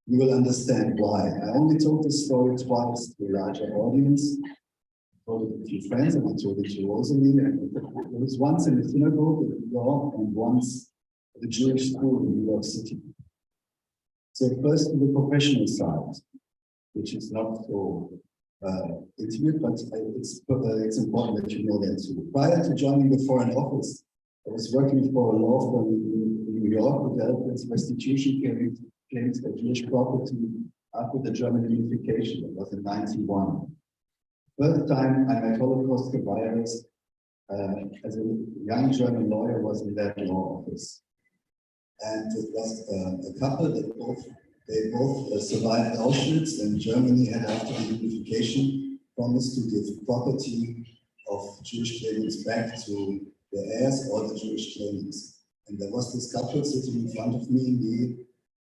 you will understand why. I only told this story twice to a larger audience. I told it to a few friends, and I told it to Rosalie. And it was once in a synagogue in New York and once at a Jewish school in New York City. So first to the professional side, which is not so intimate, but it's important that you know that too. Prior to joining the Foreign Office, I was working for a law firm in New York who dealt with restitution claims for Jewish property after the German unification. That was in 1991. First time I met Holocaust survivors as a young German lawyer was in that law office. And it was a couple that both They both survived Auschwitz, and Germany had, after the unification, promised to give property of Jewish claimants back to their heirs or the Jewish claimants. And there was this couple sitting in front of me,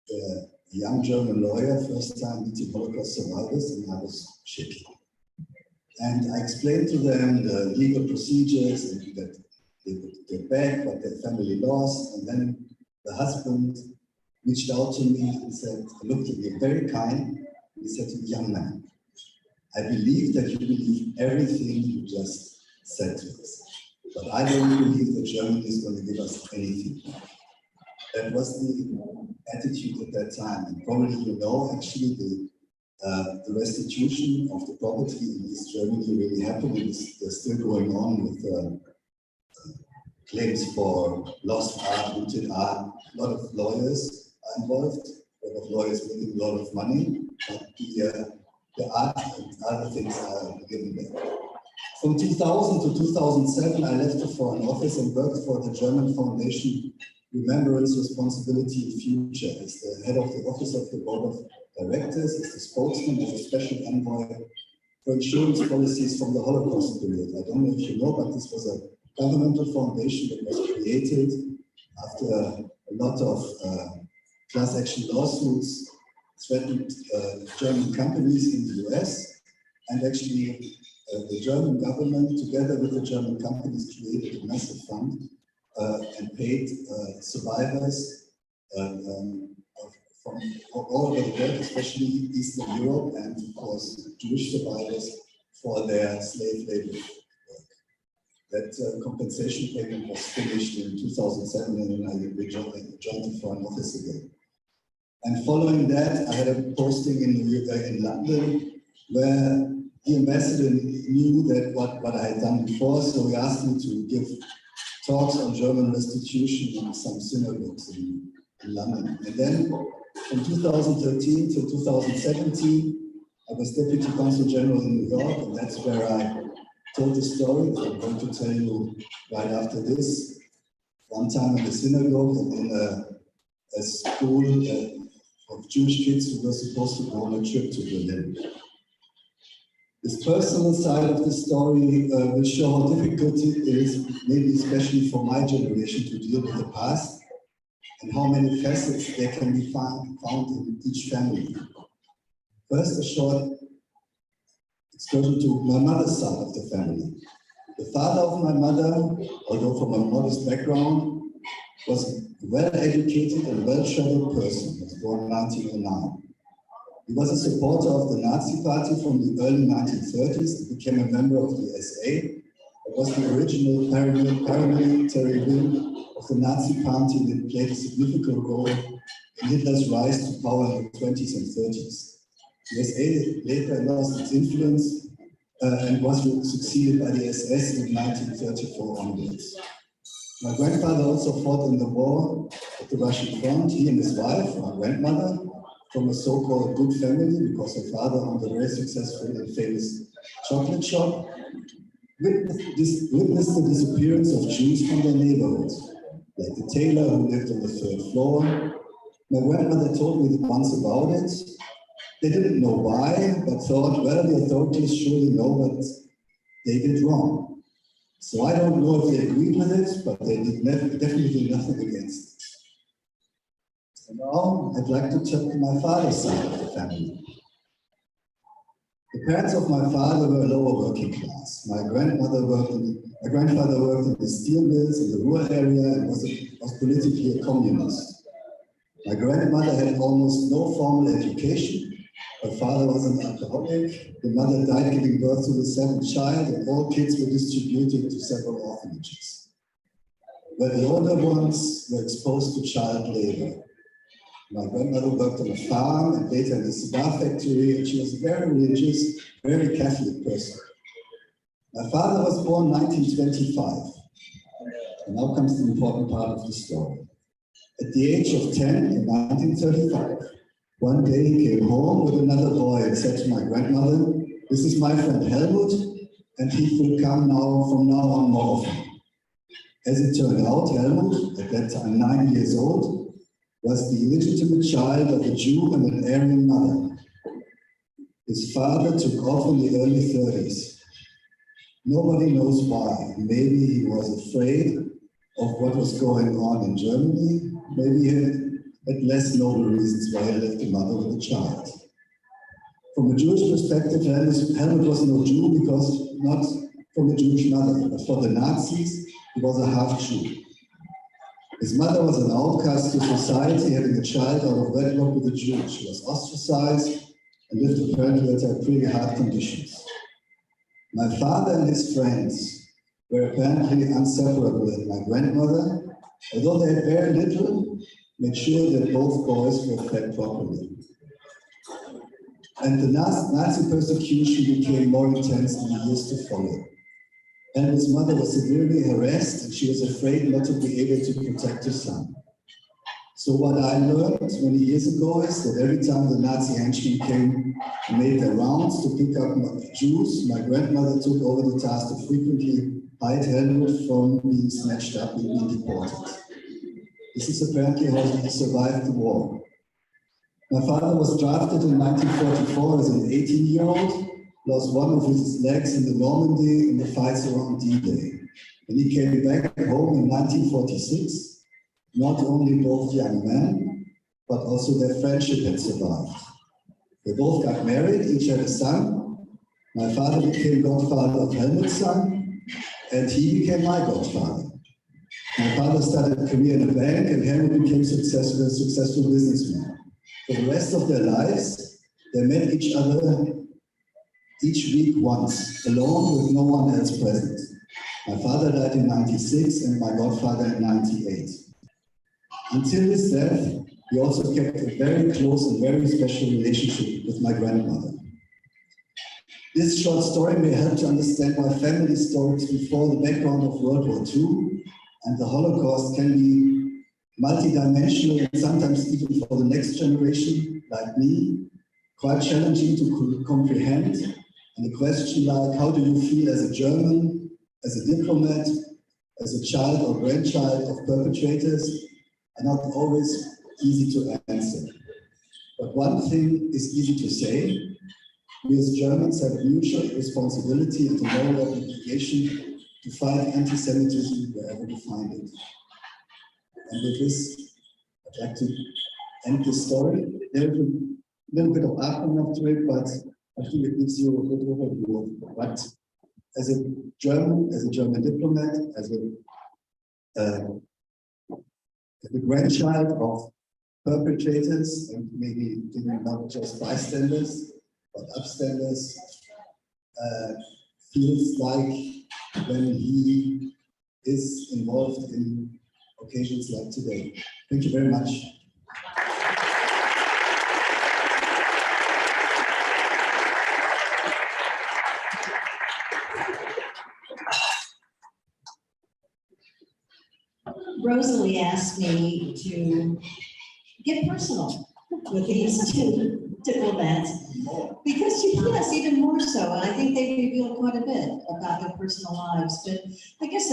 the young German lawyer, first time meeting Holocaust survivors, and I was shaking. And I explained to them the legal procedures and that they would get back what their family lost. And then the husband reached out to me and said, looked at me very kind. He said to me, young man, I believe that you believe everything you just said to us. But I don't believe that Germany is going to give us anything. That was the attitude at that time. And probably you know, actually, the restitution of the property in East Germany really happened. They're still going on with claims for lost art, looted art. A lot of lawyers are involved, a lot of lawyers making a lot of money, but the art and other things are given back. From 2000 to 2007, I left the Foreign Office and worked for the German Foundation Remembrance, Responsibility and Future as the head of the Office of the Board of Directors, as the spokesman, as a special envoy for insurance policies from the Holocaust period. I don't know if you know, but this was a governmental foundation that was created after a lot of class action lawsuits threatened German companies in the US, and actually the German government, together with the German companies, created a massive fund and paid survivors from all over the world, especially Eastern Europe, and of course Jewish survivors for their slave labor work. That compensation payment was finished in 2007, and I joined the Foreign Office again. And following that, I had a posting in London where the ambassador knew that what I had done before, so he asked me to give talks on German restitution in some synagogues in London. And then from 2013 to 2017, I was Deputy Consul General in New York, and that's where I told the story that I'm going to tell you right after this. One time in the synagogue and in a school of Jewish kids who were supposed to go on a trip to Berlin. This personal side of the story will show how difficult it is, maybe especially for my generation, to deal with the past and how many facets there can be found in each family. First, a short excursion to my mother's side of the family. The father of my mother, although from a modest background, was a well-educated and well-traveled person. He was born in 1909. He was a supporter of the Nazi Party from the early 1930s and became a member of the SA. It was the original paramilitary wing of the Nazi Party that played a significant role in Hitler's rise to power in the 20s and 30s. The SA later lost its influence and was succeeded by the SS in 1934 onwards. My grandfather also fought in the war at the Russian front. He and his wife, my grandmother, from a so-called good family, because her father owned a very successful and famous chocolate shop, witnessed the disappearance of Jews from their neighborhoods, like the tailor who lived on the 3rd floor. My grandmother told me once about it. They didn't know why, but thought, well, the authorities surely know what they did wrong. So I don't know if they agreed with it, but they did definitely nothing against it. So now I'd like to turn to my father's side of the family. The parents of my father were lower working class. My grandfather worked in the steel mills in the rural area and was politically a communist. My grandmother had almost no formal education. Her father was an alcoholic. The mother died giving birth to the 7th child, and all kids were distributed to several orphanages, where the older ones were exposed to child labor. My grandmother worked on a farm and later in a cigar factory, and she was a very religious, very Catholic person. My father was born in 1925. And now comes the important part of the story. At the age of 10 in 1935, one day he came home with another boy and said to my grandmother, "This is my friend Helmut, and he will come from now on more often." As it turned out, Helmut, at that time 9 years old, was the illegitimate child of a Jew and an Aryan mother. His father took off in the early 30s. Nobody knows why. Maybe he was afraid of what was going on in Germany. Maybe he had less noble reasons why he left the mother with a child. From a Jewish perspective, Helmut was no Jew because not from a Jewish mother, but for the Nazis, he was a half-Jew. His mother was an outcast to society, having a child out of wedlock with a Jew. She was ostracized and lived apparently under pretty hard conditions. My father and his friends were apparently inseparable, and my grandmother, although they had very little, made sure that both boys were fed properly. And the Nazi persecution became more intense in the years to follow. Helmut's mother was severely harassed, and she was afraid not to be able to protect her son. So what I learned many years ago is that every time the Nazi henchmen came and made their rounds to pick up Jews, my grandmother took over the task to frequently hide Helmut from being snatched up and being deported. This is apparently how he survived the war. My father was drafted in 1944 as an 18-year-old, lost one of his legs in the Normandy in the fights around D-Day. When he came back home in 1946, not only both young men, but also their friendship had survived. They both got married, each had a son. My father became godfather of Helmut's son, and he became my godfather. My father started a career in a bank, and Helmut became a successful businessman. For the rest of their lives, they met each other each week once, alone with no one else present. My father died in 96 and my godfather in 98. Until his death, he also kept a very close and very special relationship with my grandmother. This short story may help to understand why family stories before the background of World War II and the Holocaust can be multidimensional and sometimes even for the next generation, like me, quite challenging to comprehend. And a question like, how do you feel as a German, as a diplomat, as a child or grandchild of perpetrators, are not always easy to answer. But one thing is easy to say. We as Germans have a mutual responsibility and a moral obligation to fight anti-Semitism wherever we find it. And with this, I'd like to end this story. There's a little bit of aftermath to it, but I think it gives you a good overview of what, as a German diplomat, as the grandchild of perpetrators, and maybe not just bystanders, but upstanders, feels like when he is involved in occasions like today. Thank you very much. Rosalie asked me to get personal with these two diplomats because yes, even more so. And I think they reveal quite a bit about their personal lives. But I guess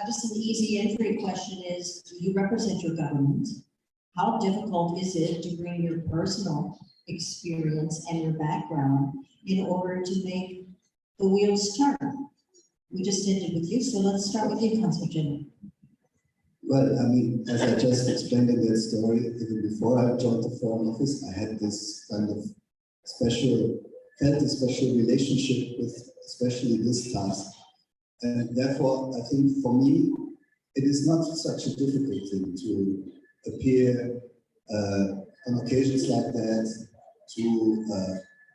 just an easy entry question is: you represent your government. How difficult is it to bring your personal experience and your background in order to make the wheels turn? We just ended with you, so let's start with you, Councilor Jimmy. Well, I mean, as I just explained in that story, even before I joined the Foreign Office, I had this kind of felt a special relationship with especially this task. And therefore, I think for me, it is not such a difficult thing to appear on occasions like that, to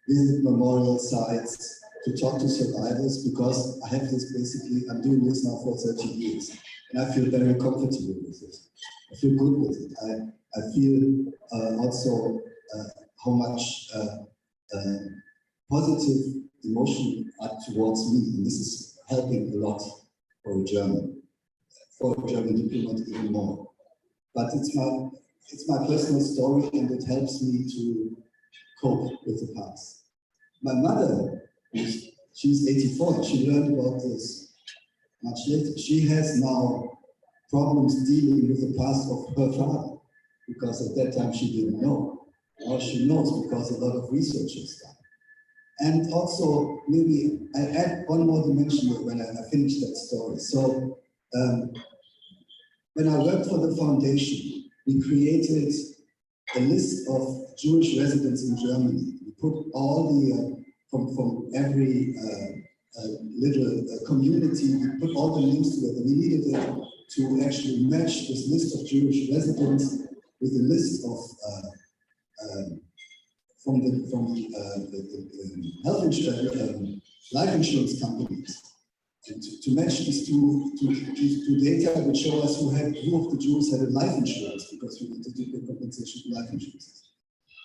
visit memorial sites, to talk to survivors, because I have this basically, I'm doing this now for 30 years. And I feel very comfortable with it. I feel good with it. I feel also how much positive emotion are towards me. And this is helping a lot for a German diplomat even more. But it's my personal story, and it helps me to cope with the past. My mother, she's 84, and she learned about this much later. She has now problems dealing with the past of her father, because at that time she didn't know. Now she knows because a lot of research is done. And also, maybe I add one more dimension when I finish that story. So when I worked for the foundation, we created a list of Jewish residents in Germany. We put all the, from every little community, we put all the names together. We needed it to actually match this list of Jewish residents with a list of from the health insurance, life insurance companies, and to match these two data which show us who of the Jews had a life insurance, because we need to do the compensation for life insurance.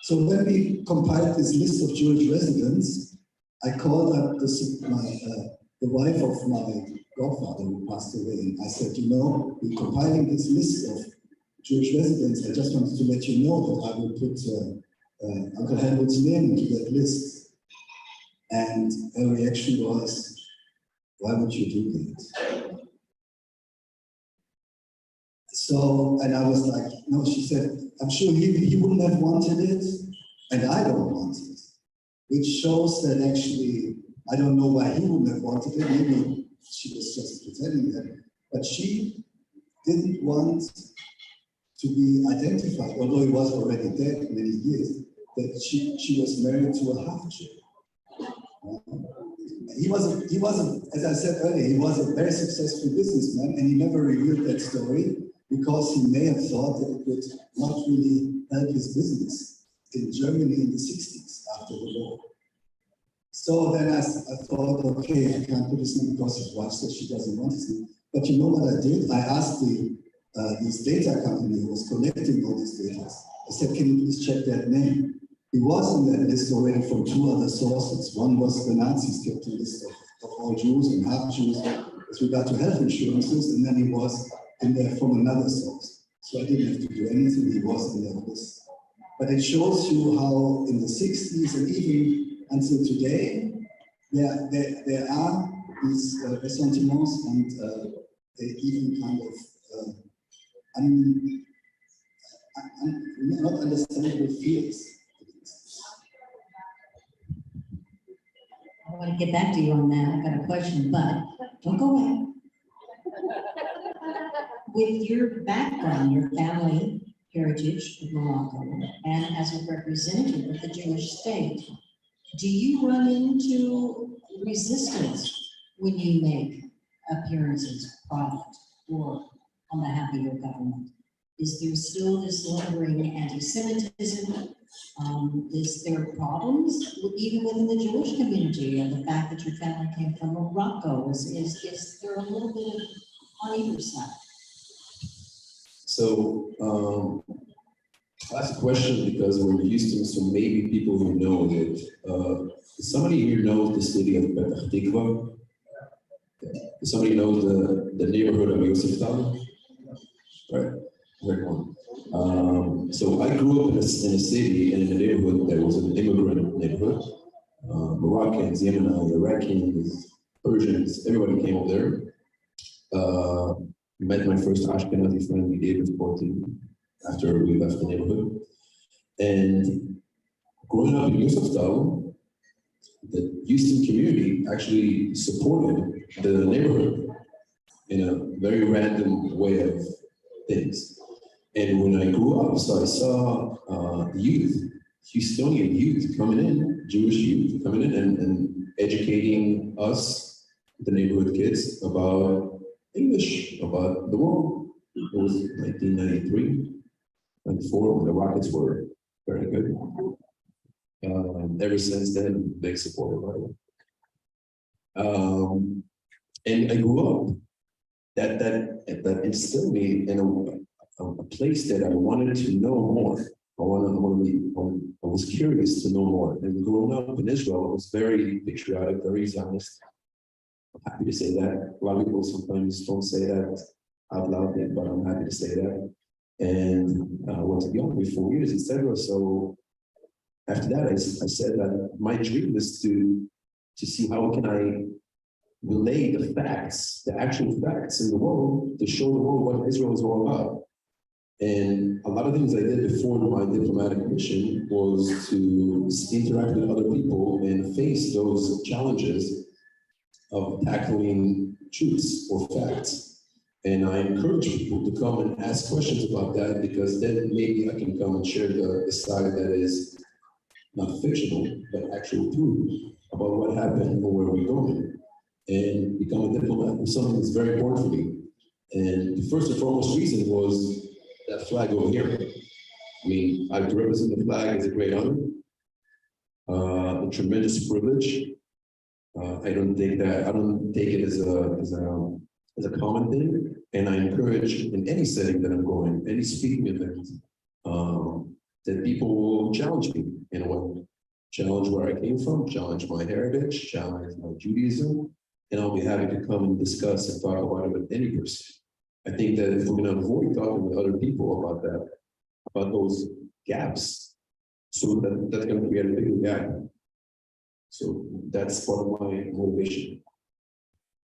So when we compiled this list of Jewish residents, I called up the wife of my godfather who passed away, and I said, you know, we're compiling this list of Jewish residents. I just wanted to let you know that I will put Uncle Helmut's name into that list. And her reaction was, why would you do that? So, and I was like, no, she said, I'm sure he wouldn't have wanted it, and I don't want it. Which shows that actually, I don't know why he wouldn't have wanted it, maybe she was just pretending that, but she didn't want to be identified, although he was already dead many years, that she was married to a half-Jew. He was, as I said earlier, he was a very successful businessman, and he never revealed that story because he may have thought that it would not really help his business in Germany in the 60s after the war. So then I thought, okay, I can't put his name because his wife said she doesn't want his name. But you know what I did? I asked this data company who was collecting all these data. I said, can you please check that name? He was in that list already from two other sources. One was the Nazis kept a list of all Jews and half Jews with regard to health insurances, and then he was in there from another source. So I didn't have to do anything, he was in that list. But it shows you how in the 60s and even until today, there are these ressentiments and even kind of not understandable fears. I want to get back to you on that. I've got a question, but don't go away. With your background, your family heritage of Morocco, and as a representative of the Jewish state, do you run into resistance when you make appearances private or on behalf of your government? Is there still this lingering anti-Semitism? Is there problems even within the Jewish community, and the fact that your family came from Morocco? Is there a little bit of on either side? So that's a question because we're in Houston, so maybe people who know it. Somebody here knows the city of Petah Tikva. Somebody knows the neighborhood of Yoseftal, right? Very one. So I grew up in a city, in a neighborhood that was an immigrant neighborhood. Moroccans, Yemenis, Iraqis, Persians, everybody came up there. Met my first Ashkenazi friend the age of 14 after we left the neighborhood. And growing up in Yusuftal, the Houston community actually supported the neighborhood in a very random way of things. And when I grew up, so I saw youth, Houstonian youth coming in, Jewish youth coming in and educating us, the neighborhood kids, about English, about the world. It was 1993, 94, when the Rockets were very good. Ever since then, big supporter, by the way. And I grew up. That instilled me in a place that I wanted to know more. I was curious to know more. And growing up in Israel, I was very patriotic, very Zionist. I'm happy to say that. A lot of people sometimes don't say that out loud, but I'm happy to say that. And I went to the army 4 years, etc. So after that, I said that my dream is to see how can I relay the facts, the actual facts in the world, to show the world what Israel is all about. And a lot of things I did before my diplomatic mission was to interact with other people and face those challenges of tackling truths or facts. And I encourage people to come and ask questions about that, because then maybe I can come and share the side that is not fictional, but actual truth about what happened or where we're going. And become a diplomat was something that's very important for me. And the first and foremost reason was that flag over here. I mean, to represent the flag is a great honor, a tremendous privilege. I don't take it as a common thing. And I encourage in any setting that I'm going, any speaking event, that people will challenge me in a way, challenge where I came from, challenge my heritage, challenge my Judaism, and I'll be happy to come and discuss and talk about it with any person. I think that if we're going to avoid talking with other people about that, about those gaps, so that's going to create a bigger gap. So that's part of my motivation.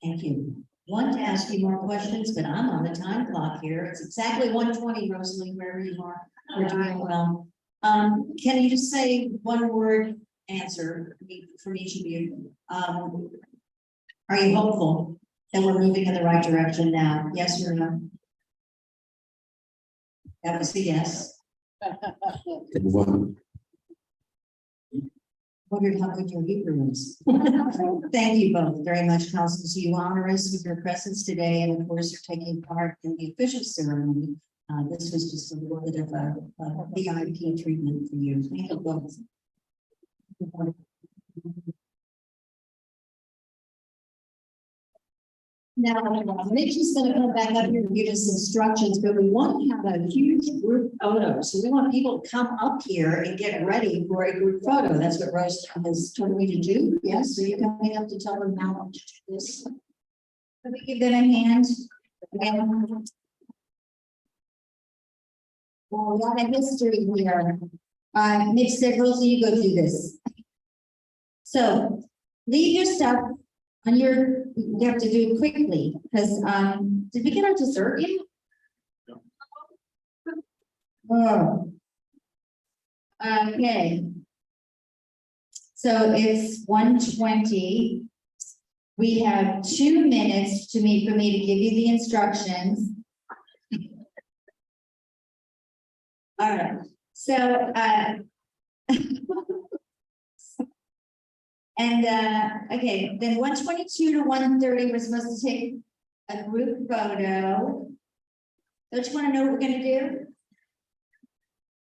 Thank you. Want to ask you more questions, but I'm on the time clock here. It's exactly 1:20, Rosalie, wherever you are. We're doing well. Can you just say one word answer from each of you? Are you hopeful that we're moving in the right direction now? Yes or no? That was a yes. Wondered how good your Hebrew is. Thank you both very much, Councilors. You honor us with your presence today, and of course, you're taking part in the official ceremony. This was just a little bit of a VIP treatment for you. Thank you both. Now, Mitch is going to come back up here and give us instructions, but we want to have a huge group photo. So we want people to come up here and get ready for a group photo. That's what Rose has told me to do. Yes, so you're coming up to tell them how to do this. Can we give them a hand? Again. Well, we have a history here. Mitch said, Rosie, you go do this. So leave your stuff on your, you have to do it quickly, because did we get our dessert yet? Oh. Okay. So it's 1:20. We have 2 minutes for me to give you the instructions. All right. So and okay, then 1:22 to 1:30, we're supposed to take a group photo. Don't you want to know what we're going to do?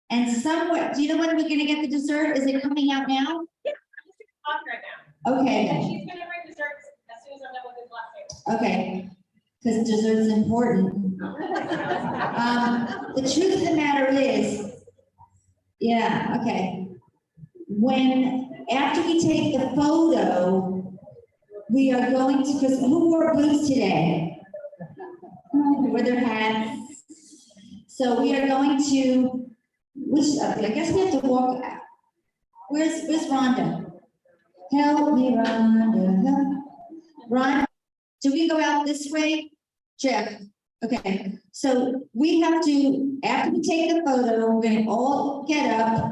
And somewhat, do you know when we're going to get the dessert? Is it coming out now? Yeah, I'm just right now. Okay. And she's going to bring desserts as soon as I'm done with this last table. Okay, because dessert's important. The truth of the matter is, yeah, okay. After we take the photo, we are going to, because who wore boots today? With their hats. So we are going to, I guess we have to walk out. Where's Rhonda? Help me, Rhonda. Help. Ron, do we go out this way? Jeff, okay. So we have to, after we take the photo, we're going to all get up.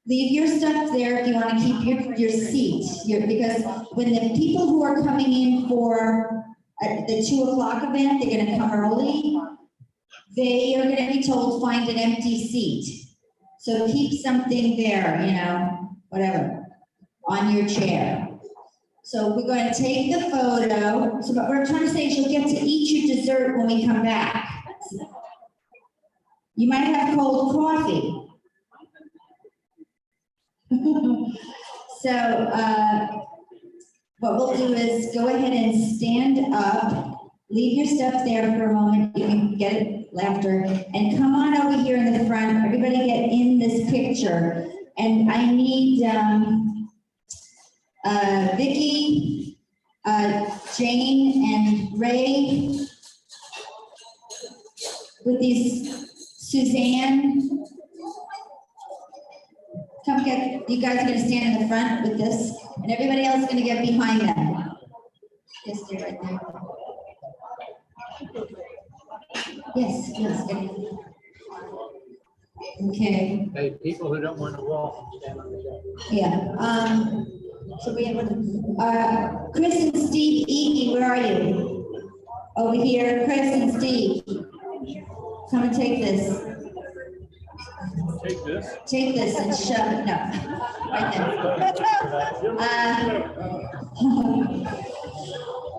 Leave your stuff there if you want to keep your seat. Because when the people who are coming in for the 2 o'clock event, they're going to come early. They are going to be told find an empty seat. So keep something there, whatever, on your chair. So we're going to take the photo. So what we're trying to say is you'll get to eat your dessert when we come back. You might have cold coffee. So what we'll do is go ahead and stand up, leave your stuff there for a moment, you can get it laughter, and come on over here in the front. Everybody get in this picture. And I need Vicky, Jane, and Ray with these, Suzanne. Come get, you guys are gonna stand in the front with this, and everybody else is gonna get behind them. Just stay right there. Yes, yes. Okay, Hey, people who don't want to walk, stand on the deck. yeah, so we have, Chris and Steve Eady, where are you? Over here, Chris and Steve. Come and take this. Take this. Take this and shove it, no, right there.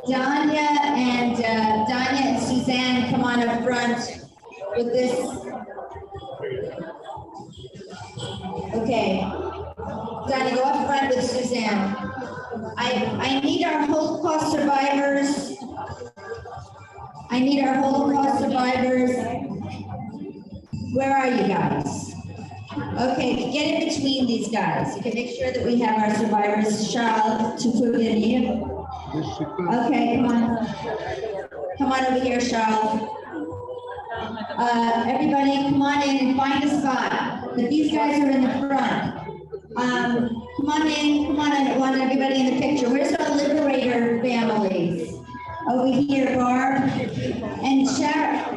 Danya and Suzanne, come on up front with this. Okay. Danya, go up front with Suzanne. I need our Holocaust survivors. I need our Holocaust survivors. Where are you guys? Okay, get in between these guys. You can make sure that we have our survivors. Charles, to put in here. Okay, come on. Come on over here, Charles. Everybody, come on in and find a spot. But these guys are in the front. Come on in, come on in. I want everybody in the picture. Where's our Liberator families? Over here, Barb. And Shara.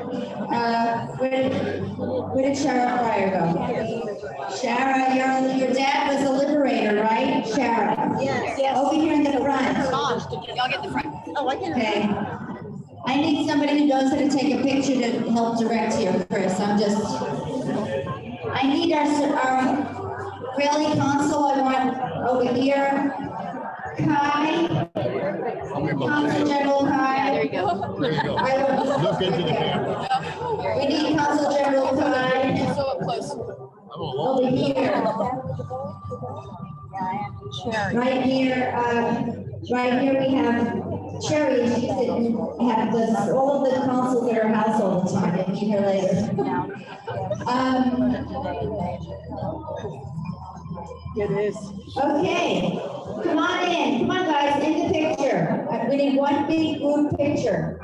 Where did Shara Fryer go? Shara, your dad was a liberator, right? Shara? Yes. Over here in the front. Y'all get the front. Oh, I can. Okay. I need somebody who knows how to take a picture to help direct here, Chris. I need our Israeli consul, I want over here. Kai. Consul General Kai. There you go. Look into the camera. We need Consul General Kai. So up close. Over here. Right here we have Cherry. She's all of the consuls at her house all the time. I need her later. It is. Okay, come on in. Come on, guys, in the picture. We need one big group picture.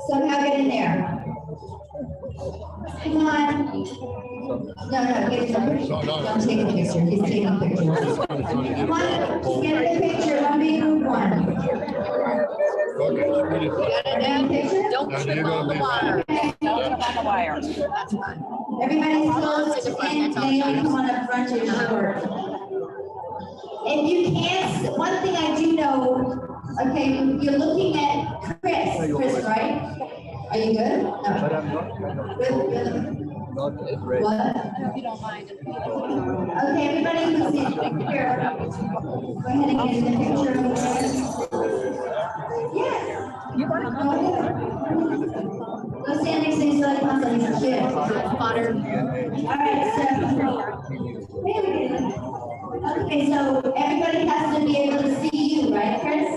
Somehow get in there. Come on. No, get in there. Don't take a picture. He's taking a picture. Come on, get in the picture. One big group one. Don't trip on the wire. Don't trip on the wire. That's fine. Everybody's close and Naomi, come on up front to your short. If you can't, one thing I do know, okay, you're looking at Chris, right? Are you good? No. Good. What? You don't mind. Okay, everybody who's in here, go ahead and get in the picture. Yeah. You want to Go ahead. Go stand next to these other consultants. Good. All right, okay, so everybody has to be able to see you, right, Chris?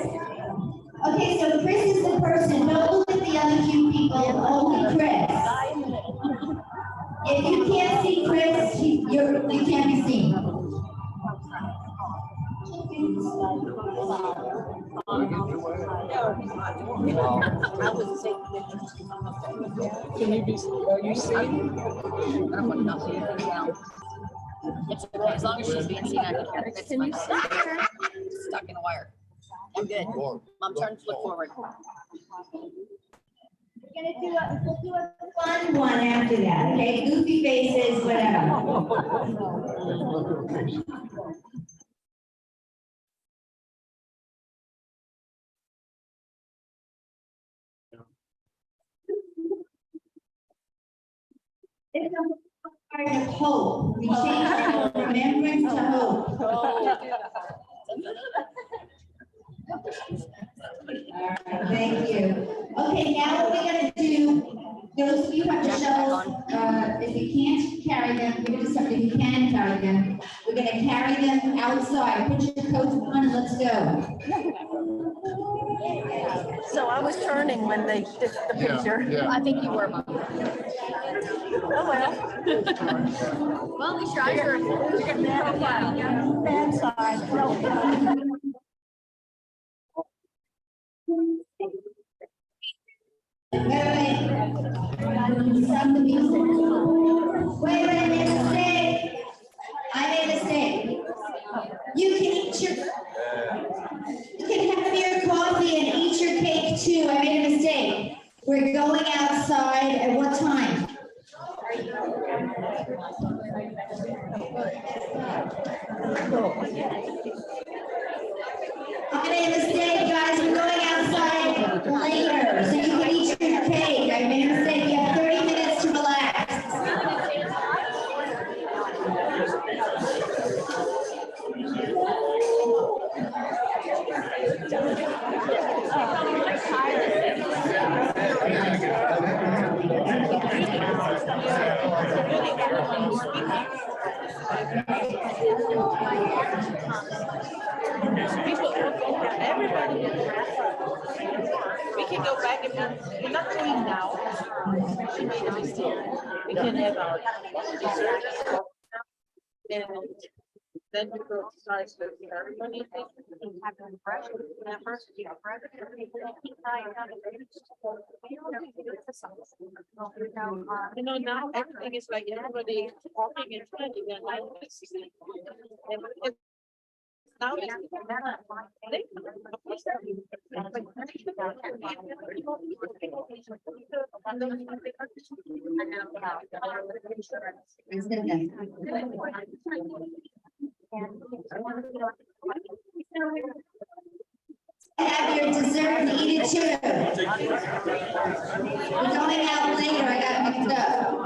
Okay, so Chris is the person. Don't look at the other few people, only Chris. If you can't see Chris, you can't be seen. Can you be, are you seen? I don't want to knock anything down. It's okay. As long as she's being seen, I don't care. It's fine. Stuck in a wire. I'm good. Mom, turn to look forward. We'll do a fun one after that, okay? Goofy faces, whatever. It's a part of hope. We change it from remembrance to hope. All right, thank you. Okay, now what we're gonna do, those of you who have the shovels, if you can't carry them, we're gonna start, if you can carry them, we're gonna carry them outside. Put your coats on and let's go. So I was turning when they did the picture. I think you were, Mom. Oh, well. Well, at least your eyes are in the profile. Bad side. No. Stop the music. Wait, I made a mistake. I made a mistake. You can have your coffee and eat your cake too. I made a mistake. We're going outside at what time? Everybody gets we can go back and we're not doing now. We can have our dessert. And then we go start serving everybody. You know, now everything is like everybody talking and chatting and like this. Now Have your dessert and eat it too. We're going out later, I got mixed up.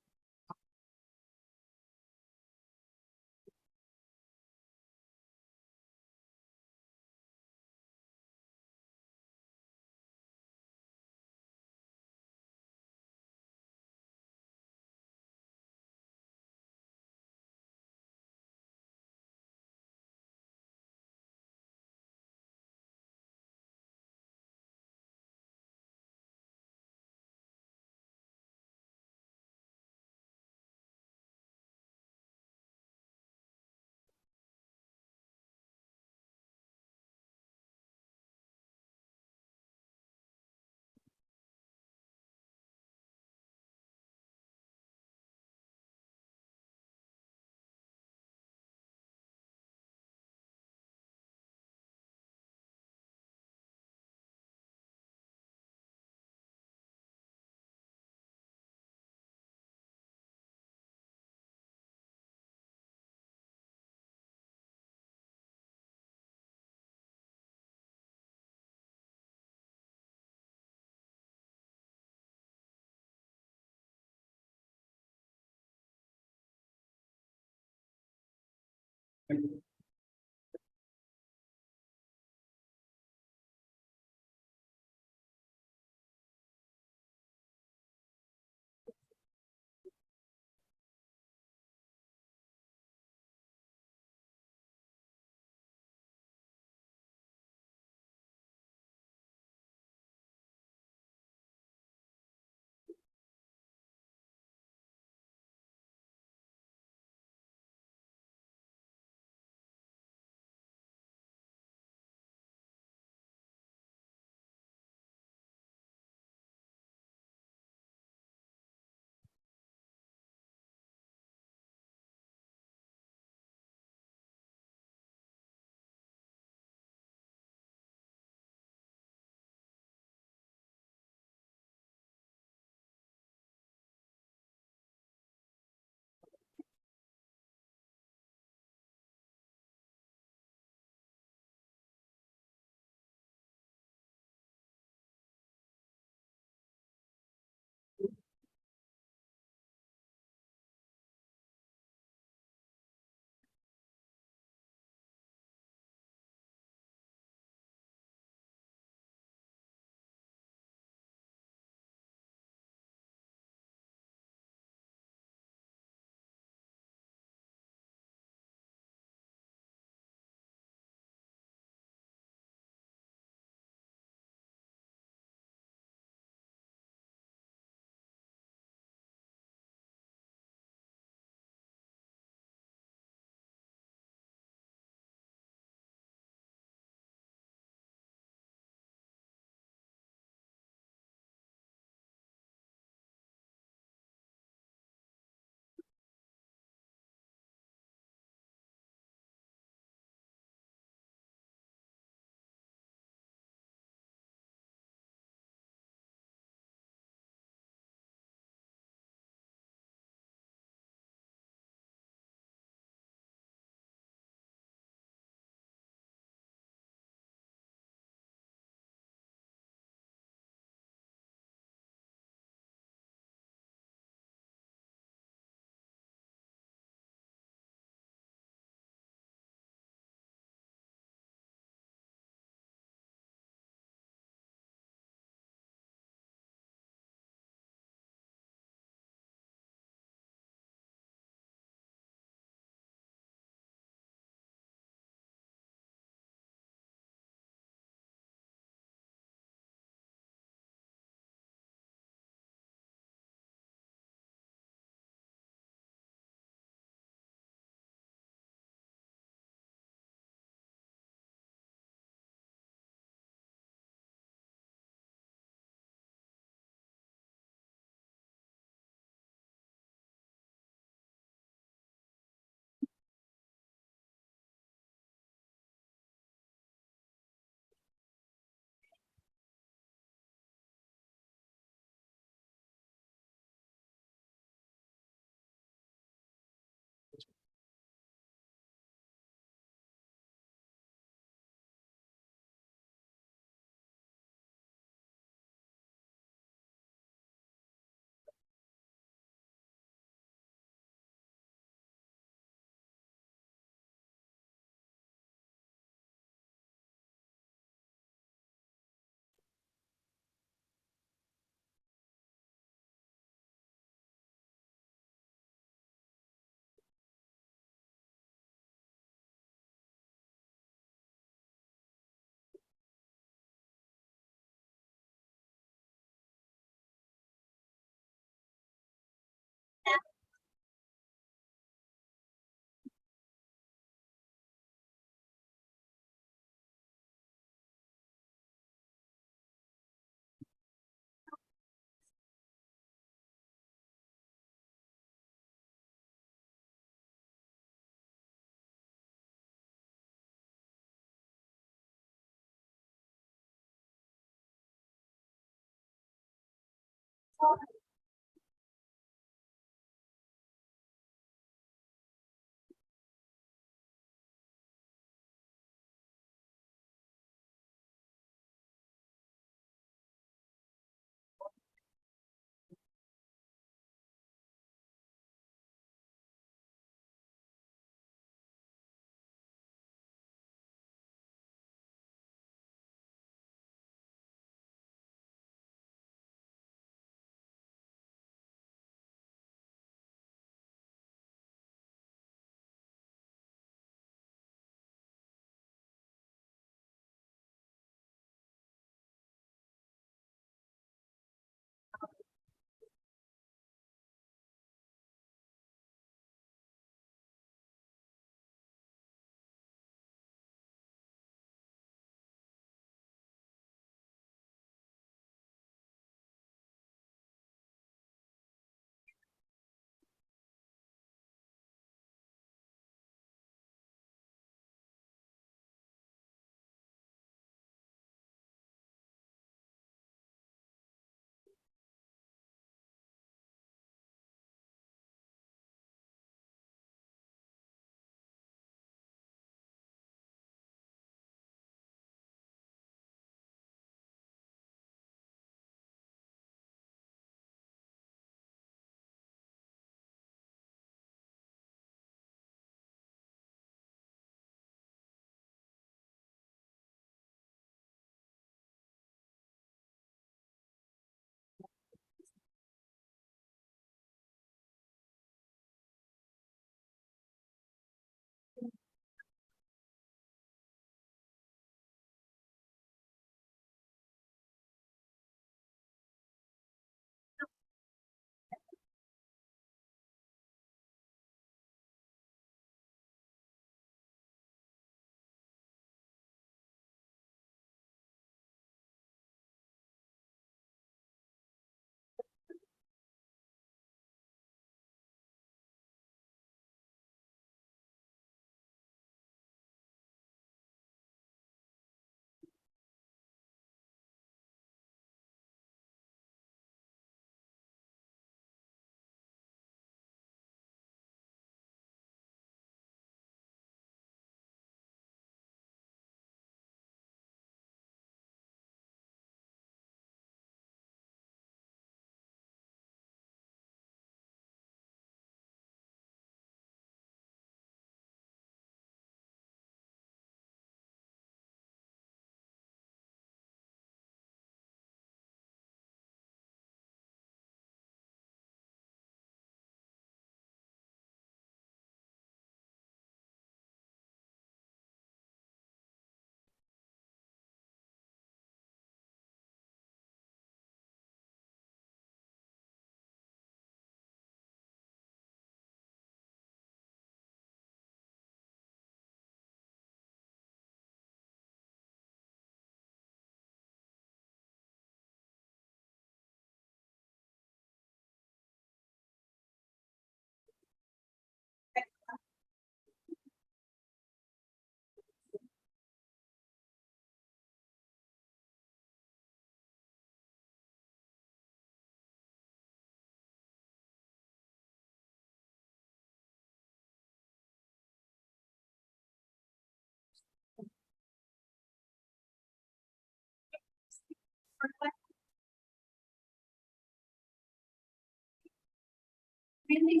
Really.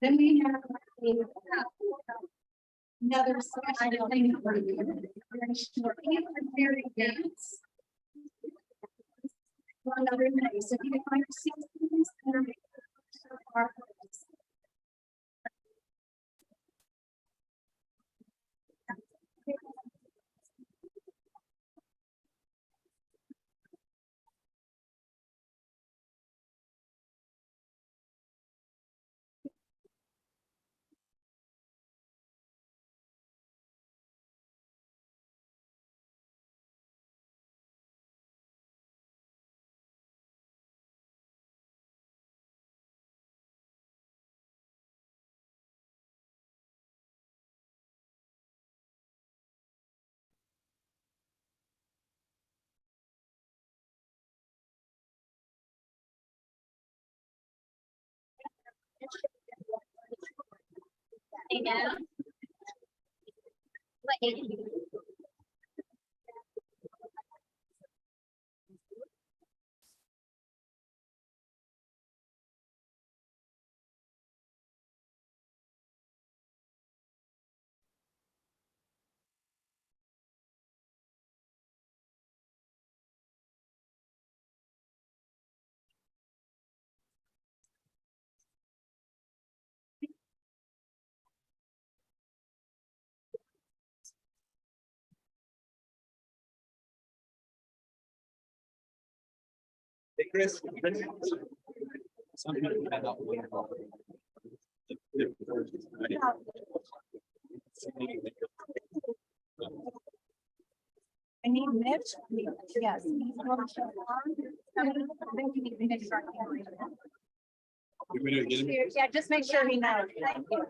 Then we have another special thing for you. Very dance. One other thing, so if you can find your seats, please, and so far. Amen. Hey, Chris. Some people have not won. I need Mitch. Yes. He's going to show on. I think you need to make sure I can read it. Yeah, just make sure he knows. Thank you.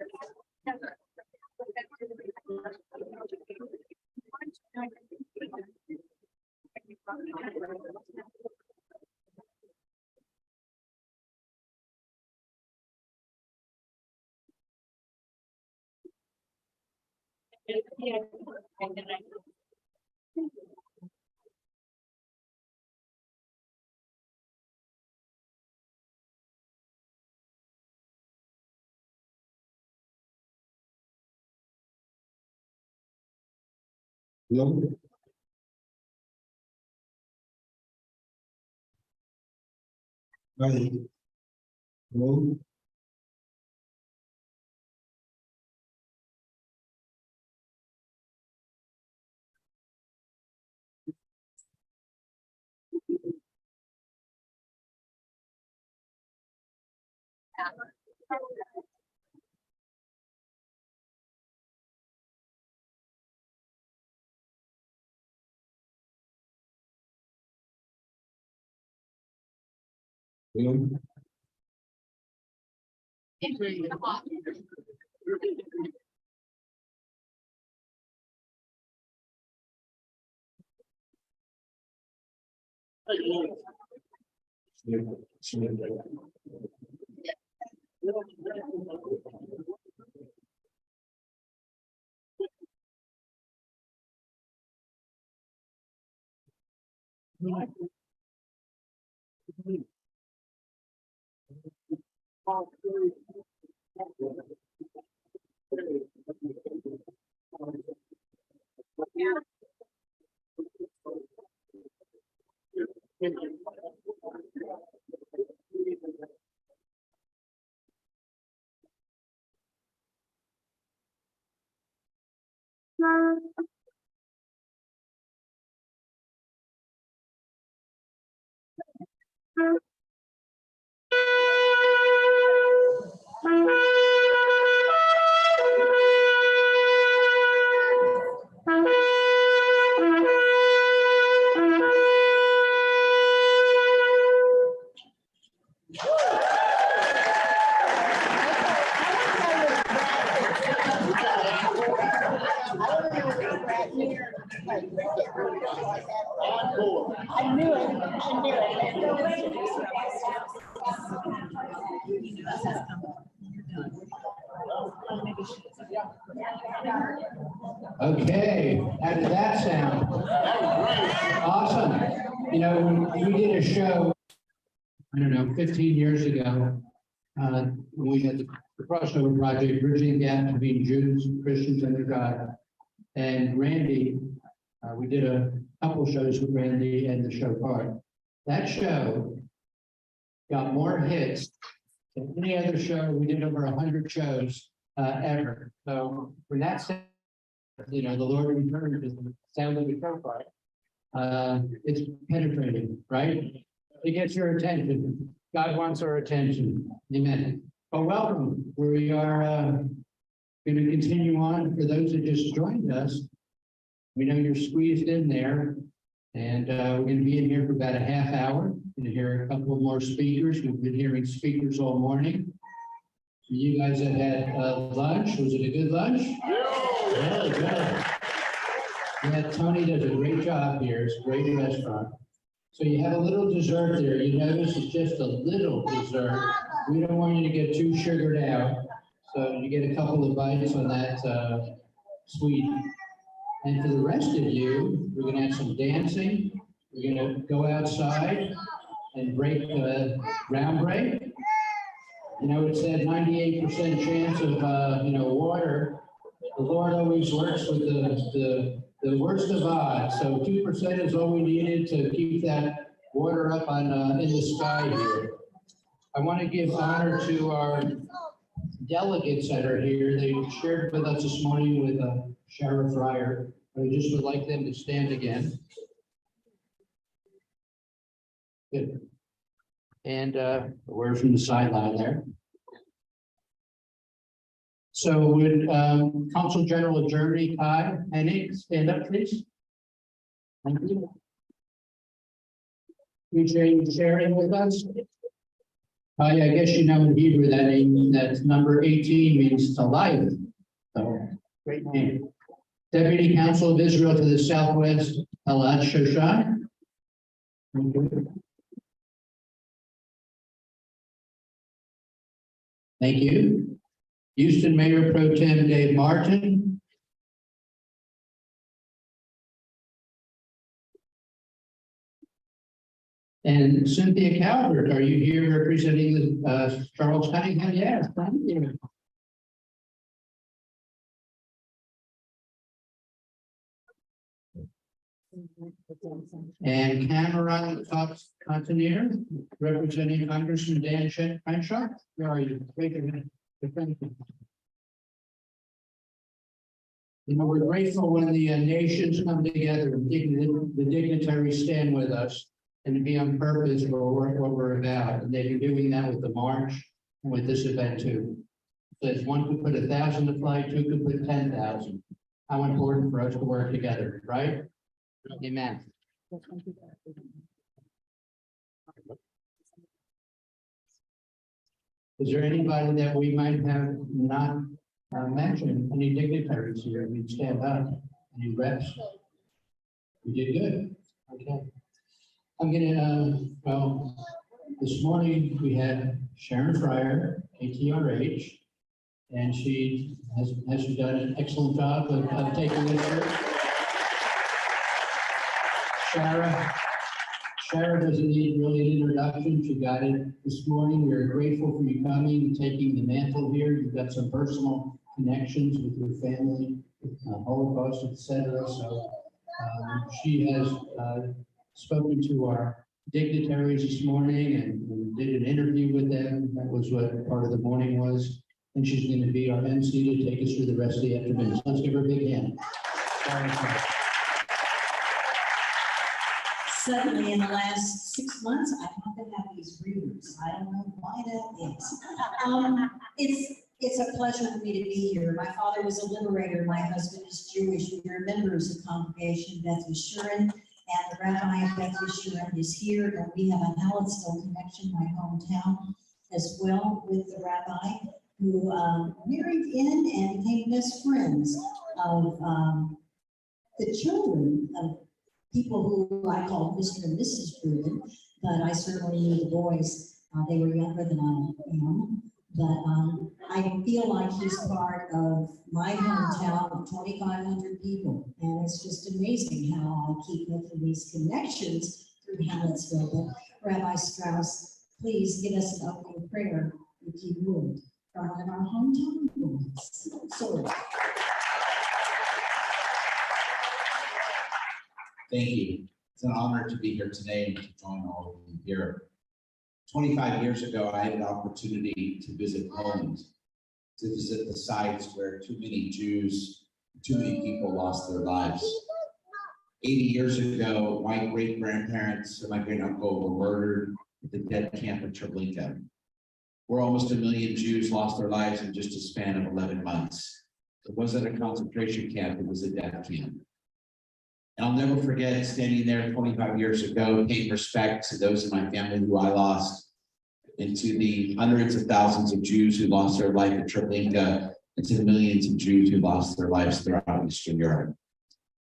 Yeah. No. Hi. Hello. Hello. I knew it. I knew it. Okay, how did that sound? Awesome. You know, when we did a show, I don't know, 15 years ago, when we had the crossover project, bridging the gap between Jews, Christians, and God. And Randy, we did a couple shows with Randy and the show part. That show got more hits than any other show. We did over 100 shows ever. So when that said, you know, the Lord returned to the sound of the show part, it's penetrating, right? It gets your attention. God wants our attention. Amen. Well, welcome. We are going to continue on. For those that just joined us, we know you're squeezed in there, and we're going to be in here for about a half hour. We're going to hear a couple more speakers. We've been hearing speakers all morning. You guys have had lunch. Was it a good lunch? Really good. Yeah, Tony does a great job here. It's a great restaurant. So you have a little dessert there. You notice it's just a little dessert. We don't want you to get too sugared out. So you get a couple of bites on that sweet. And for the rest of you, we're going to have some dancing. We're going to go outside and break ground break. You know, it's that 98% chance of, water. The Lord always works with the worst of odds. So 2% is all we needed to keep that water up on in the sky here. I want to give honor to our delegates that are here. They shared with us this morning with Sheriff Fryer. I just would like them to stand again. Good. And we're from the sideline there. So would Consul General Germany, Kai Hennig, stand up, please? Thank you. Appreciate you sharing with us. I guess you know in Hebrew that number 18 means to life. So great name. Deputy Counsel of Israel to the Southwest, Elad Shoshan. Thank you. Thank you. Houston Mayor Pro Tem Dave Martin. And Cynthia Calvert, are you here representing the Charles Cunningham? Yes, thank you. And Cameron Contenier, representing Congressman Dan Crenshaw. Where are you? Wait a minute. You know, we're grateful when the nations come together and the dignitaries stand with us and to be on purpose for what we're about. And they've been doing that with the march and with this event too. So if one could put 1,000 to fly, two could put 10,000. How important for us to work together, right? Amen. Is there anybody that we might have not mentioned? Any dignitaries here? We'd stand up. Any reps? You did good. Okay. I'm gonna, well, this morning we had Sharon Fryer, ATRH, and she has done an excellent job of taking this here. Shara doesn't need really an introduction. She got it this morning. We're grateful for you coming and taking the mantle here. You've got some personal connections with your family, Holocaust, etc. So she has spoken to our dignitaries this morning and did an interview with them. That was what part of the morning was. And she's going to be our MC to take us through the rest of the afternoon. So let's give her a big hand. Suddenly, in the last 6 months, I haven't had these readers. I don't know why that is. It's a pleasure for me to be here. My father was a liberator. My husband is Jewish. We are members of Congregation Beth Yeshurun, and the Rabbi of Beth Yeshurun is here. And we have a Hallettsville connection, my hometown, as well, with the Rabbi who married in and became best friends of the children of people who I call Mr. and Mrs. Bruin, but I certainly knew the boys. They were younger than I am. But I feel like he's part of my hometown of 2,500 people. And it's just amazing how I keep making these connections through Hallettsville. But Rabbi Strauss, please give us an opening prayer, if you would, from one of our hometown boys. So, thank you. It's an honor to be here today and to join all of you here. 25 years ago, I had an opportunity to visit Poland, to visit the sites where too many Jews, too many people lost their lives. 80 years ago, my great-grandparents and my great-uncle were murdered at the death camp of Treblinka, where almost 1 million Jews lost their lives in just a span of 11 months. It wasn't a concentration camp, it was a death camp. And I'll never forget standing there 25 years ago, paying respect to those in my family who I lost, and to the hundreds of thousands of Jews who lost their life at Treblinka, and to the millions of Jews who lost their lives throughout Eastern Europe.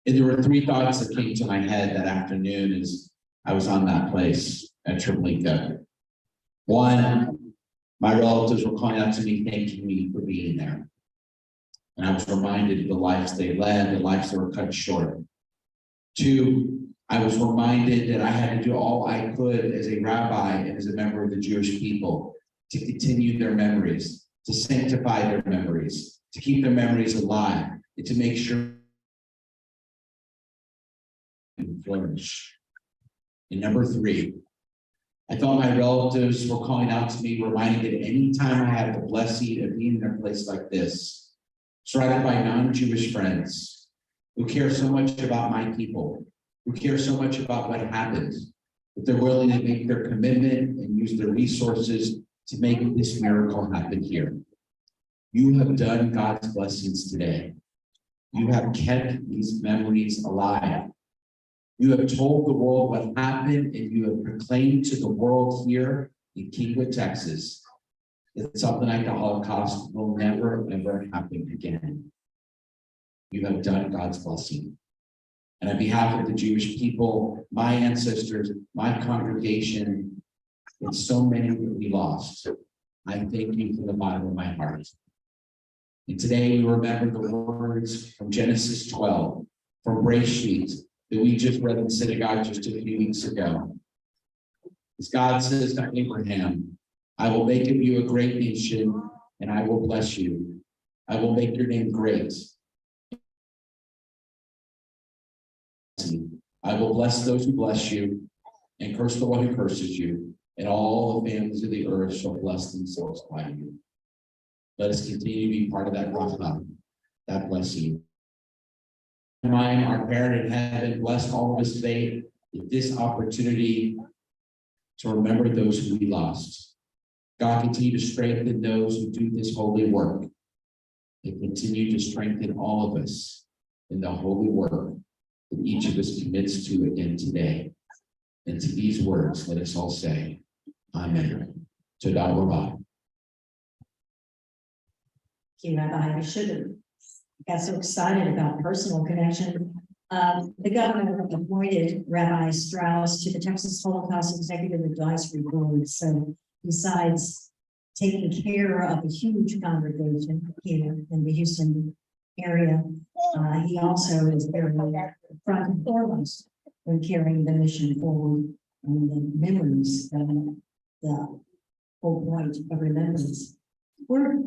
And there were three thoughts that came to my head that afternoon as I was on that place at Treblinka. One, my relatives were calling out to me, thanking me for being there. And I was reminded of the lives they led, the lives that were cut short. Two, I was reminded that I had to do all I could as a rabbi and as a member of the Jewish people to continue their memories, to sanctify their memories, to keep their memories alive, and to make sure they flourish. And number three, I thought my relatives were calling out to me, reminding me that anytime I have the blessing of being in a place like this, surrounded by non-Jewish friends, who care so much about my people, who care so much about what happened, that they're willing to make their commitment and use their resources to make this miracle happen here. You have done God's blessings today. You have kept these memories alive. You have told the world what happened, and you have proclaimed to the world here in Kingwood, Texas, that something like the Holocaust will never, ever happen again. You have done God's blessing. And on behalf of the Jewish people, my ancestors, my congregation, and so many that we lost, I thank you from the bottom of my heart. And today we remember the words from Genesis 12, from Bereshit, that we just read in synagogue just a few weeks ago. As God says to Abraham, I will make of you a great nation, and I will bless you. I will make your name great. I will bless those who bless you, and curse the one who curses you, and all the families of the earth shall bless themselves by you. Let us continue to be part of that bracha, that blessing. Mine, our parent in heaven, bless all of us today with this opportunity to remember those who we lost. God, continue to strengthen those who do this holy work, and continue to strengthen all of us in the holy work that each of us commits to again today. And to these words, let us all say, Amen. Todah Rabbah. Thank you, Rabbi. I should have got so excited about personal connection. The governor appointed Rabbi Strauss to the Texas Holocaust Executive Advisory Board. So besides taking care of a huge congregation here in the Houston area, he also is very front and foremost in carrying the mission forward and the memories, the whole point of remembrance. We're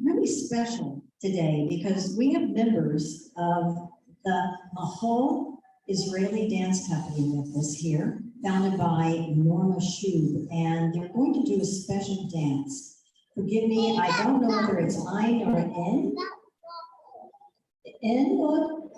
really special today because we have members of the Mahal Israeli Dance Company with us here, founded by Norma Shub, and they're going to do a special dance. Forgive me, I don't know whether it's Ein or N. Enod,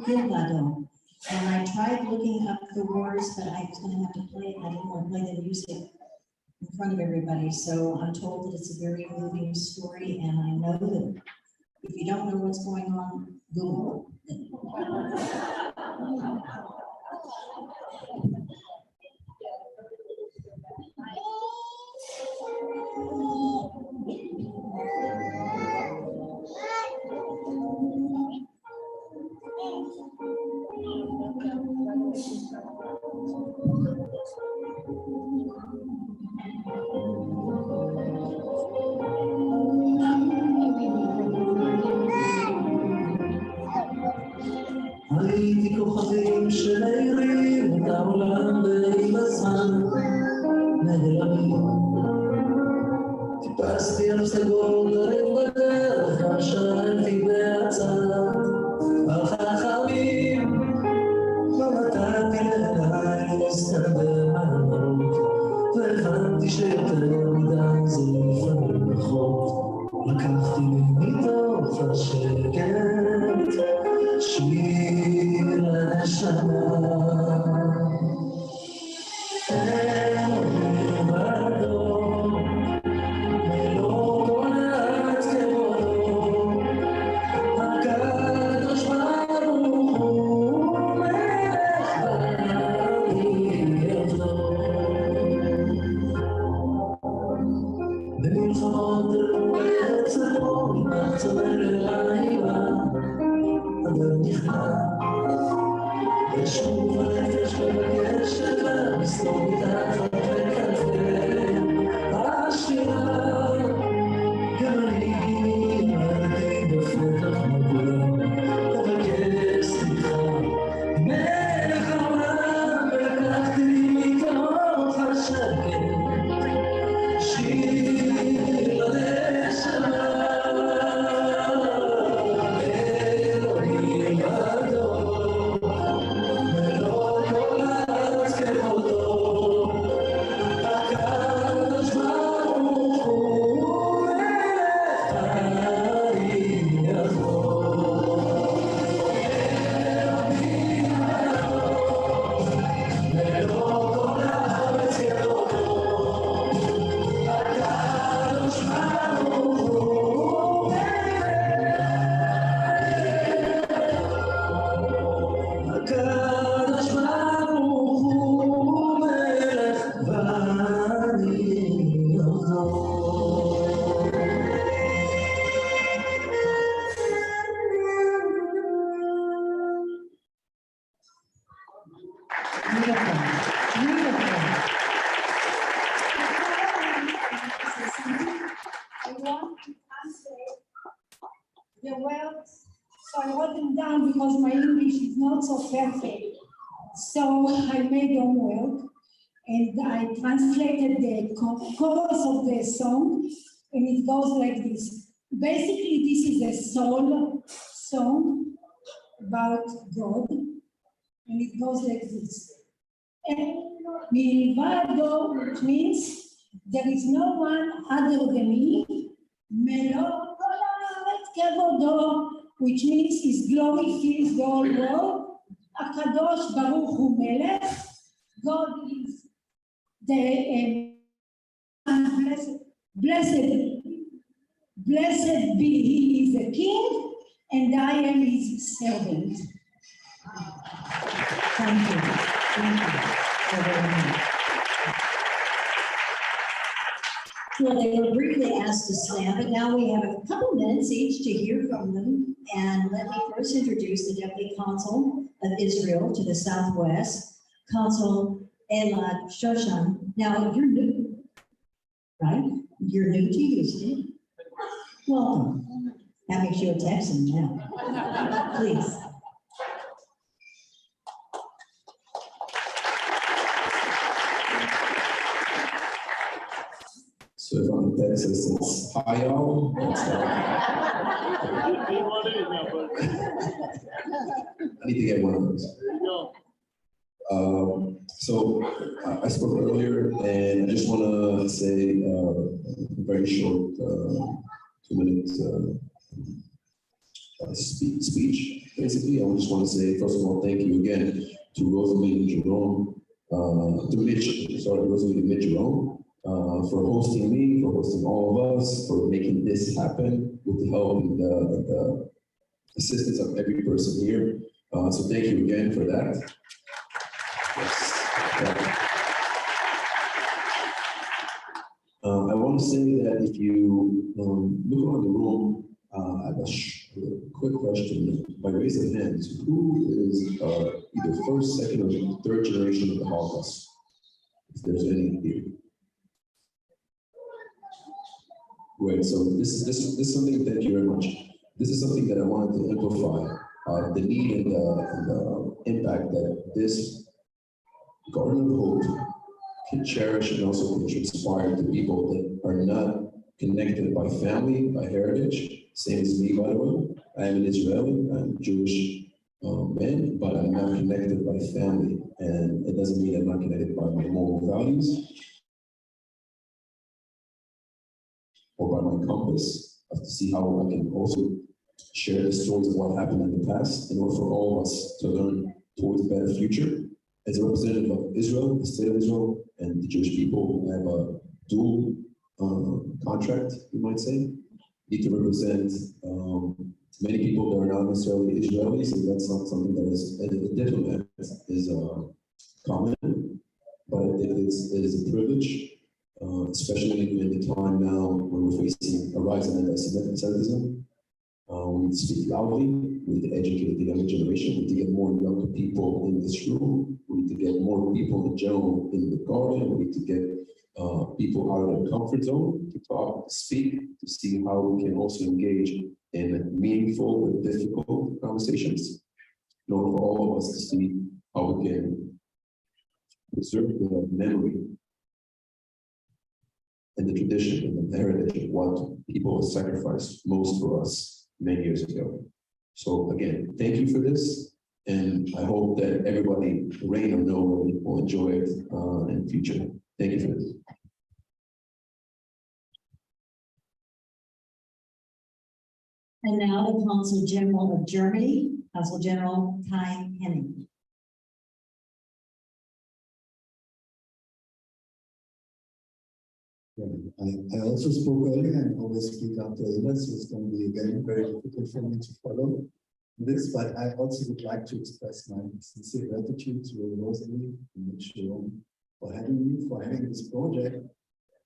Bilbado. And I tried looking up the words, but I was gonna have to play it. I didn't want to play the music in front of everybody. So I'm told that it's a very moving story, and I know that if you don't know what's going on, Google it. שמאירים את העולם ועם הזמן נעלמים. טיפסתי על פסגות הרים בדרך, גם שאלתי בהצעת החכמים, ונתתי לעיניי להסתדר מהמרות, והבנתי שיותר מדי זה לפעמים נכון. לקחתי לי מתוך השקט שיר הנשמה. אלוהים אדום, מלוא כל הארץ כבודו, הקדוש ברוך הוא מלך בעיר זו. במלחמות אצלו, מחצר לילה, אדם נכנע, ושוב הנפש מבקשת למסתור מתחת לכנפי השירה. גם אני עמדתי בפתח מוגן, לבקש סליחה מלך העולם, ולקחתי מתוך השקט שיר הנשמה. אלוהים אדום, מלוא כל הארץ כבודו, הקדוש ברוך הוא מלך העיר הזו. אלוהים אדום, מלוא כל הארץ כבודו, הקדוש ברוך הוא הקדוש ברוך הוא מלך ואני עבדו. I want to translate the words, so I wrote them down because my English is not so perfect. So I made homework and I translated the chorus of the song, and it goes like this. Basically, this is a soul song about God, and it goes like this. Milvado, which means there is no one other than me. Melo kevodo, which means his glory fills the whole world. Akadosh Baruch Hu Melech, God is the blessed be he is the king, and I am his servant. Thank you. Well, they were briefly asked to stand, but now we have a couple minutes each to hear from them. And let me first introduce the Deputy Consul of Israel to the Southwest, Consul Elad Shoshan. Now, you're new, right? You're new to Houston. Welcome. That makes you a Texan now. Please. So if I'm in Texas, it's hi y'all. I need to get one of those. I spoke earlier, and I just want to say a very short 2-minute speech. Basically, I just want to say, first of all, thank you again to Rosalie and Jerome, Rosalie and Jerome, for hosting me, for hosting all of us, for making this happen with the help and the assistance of every person here. So thank you again for that. Yes. I want to say that if you look around the room, I have a quick question by raise of hands. Who is either first, second, or third generation of the Holocaust? If there's any here. Right, so this is something, thank you very much. This is something that I wanted to amplify the need and the impact that this Garden of Hope can cherish and also can inspire the people that are not connected by family, by heritage. Same as me, by the way. I am an Israeli, I'm Jewish man, but I'm not connected by family. And it doesn't mean I'm not connected by my moral values or by my compass of to see how I can also share the stories of what happened in the past in order for all of us to learn towards a better future. As a representative of Israel, the state of Israel, and the Jewish people, I have a dual contract, you might say. Need to represent many people that are not necessarily Israelis, and that's not something that is a diplomat is common, but it is a privilege, especially in the time now when we're facing a rise in anti-Semitism. We need to speak loudly, we need to educate the younger generation, we need to get more young people in this room, we need to get more people in general in the garden, we need to get people out of their comfort zone to talk, to speak, to see how we can also engage in meaningful but difficult conversations in order for all of us to see how we can preserve the memory and the tradition and the heritage of what people sacrificed most for us many years ago. So again, thank you for this, and I hope that everybody, rain or no rain, will enjoy it in the future. Thank you for this. And now the Consul General of Germany, Consul General Kai Henning. I also spoke earlier and always speak after Ida, so it's going to be again very difficult for me to follow this, but I also would like to express my sincere gratitude to Rosalie and Jerome for having me, for having this project.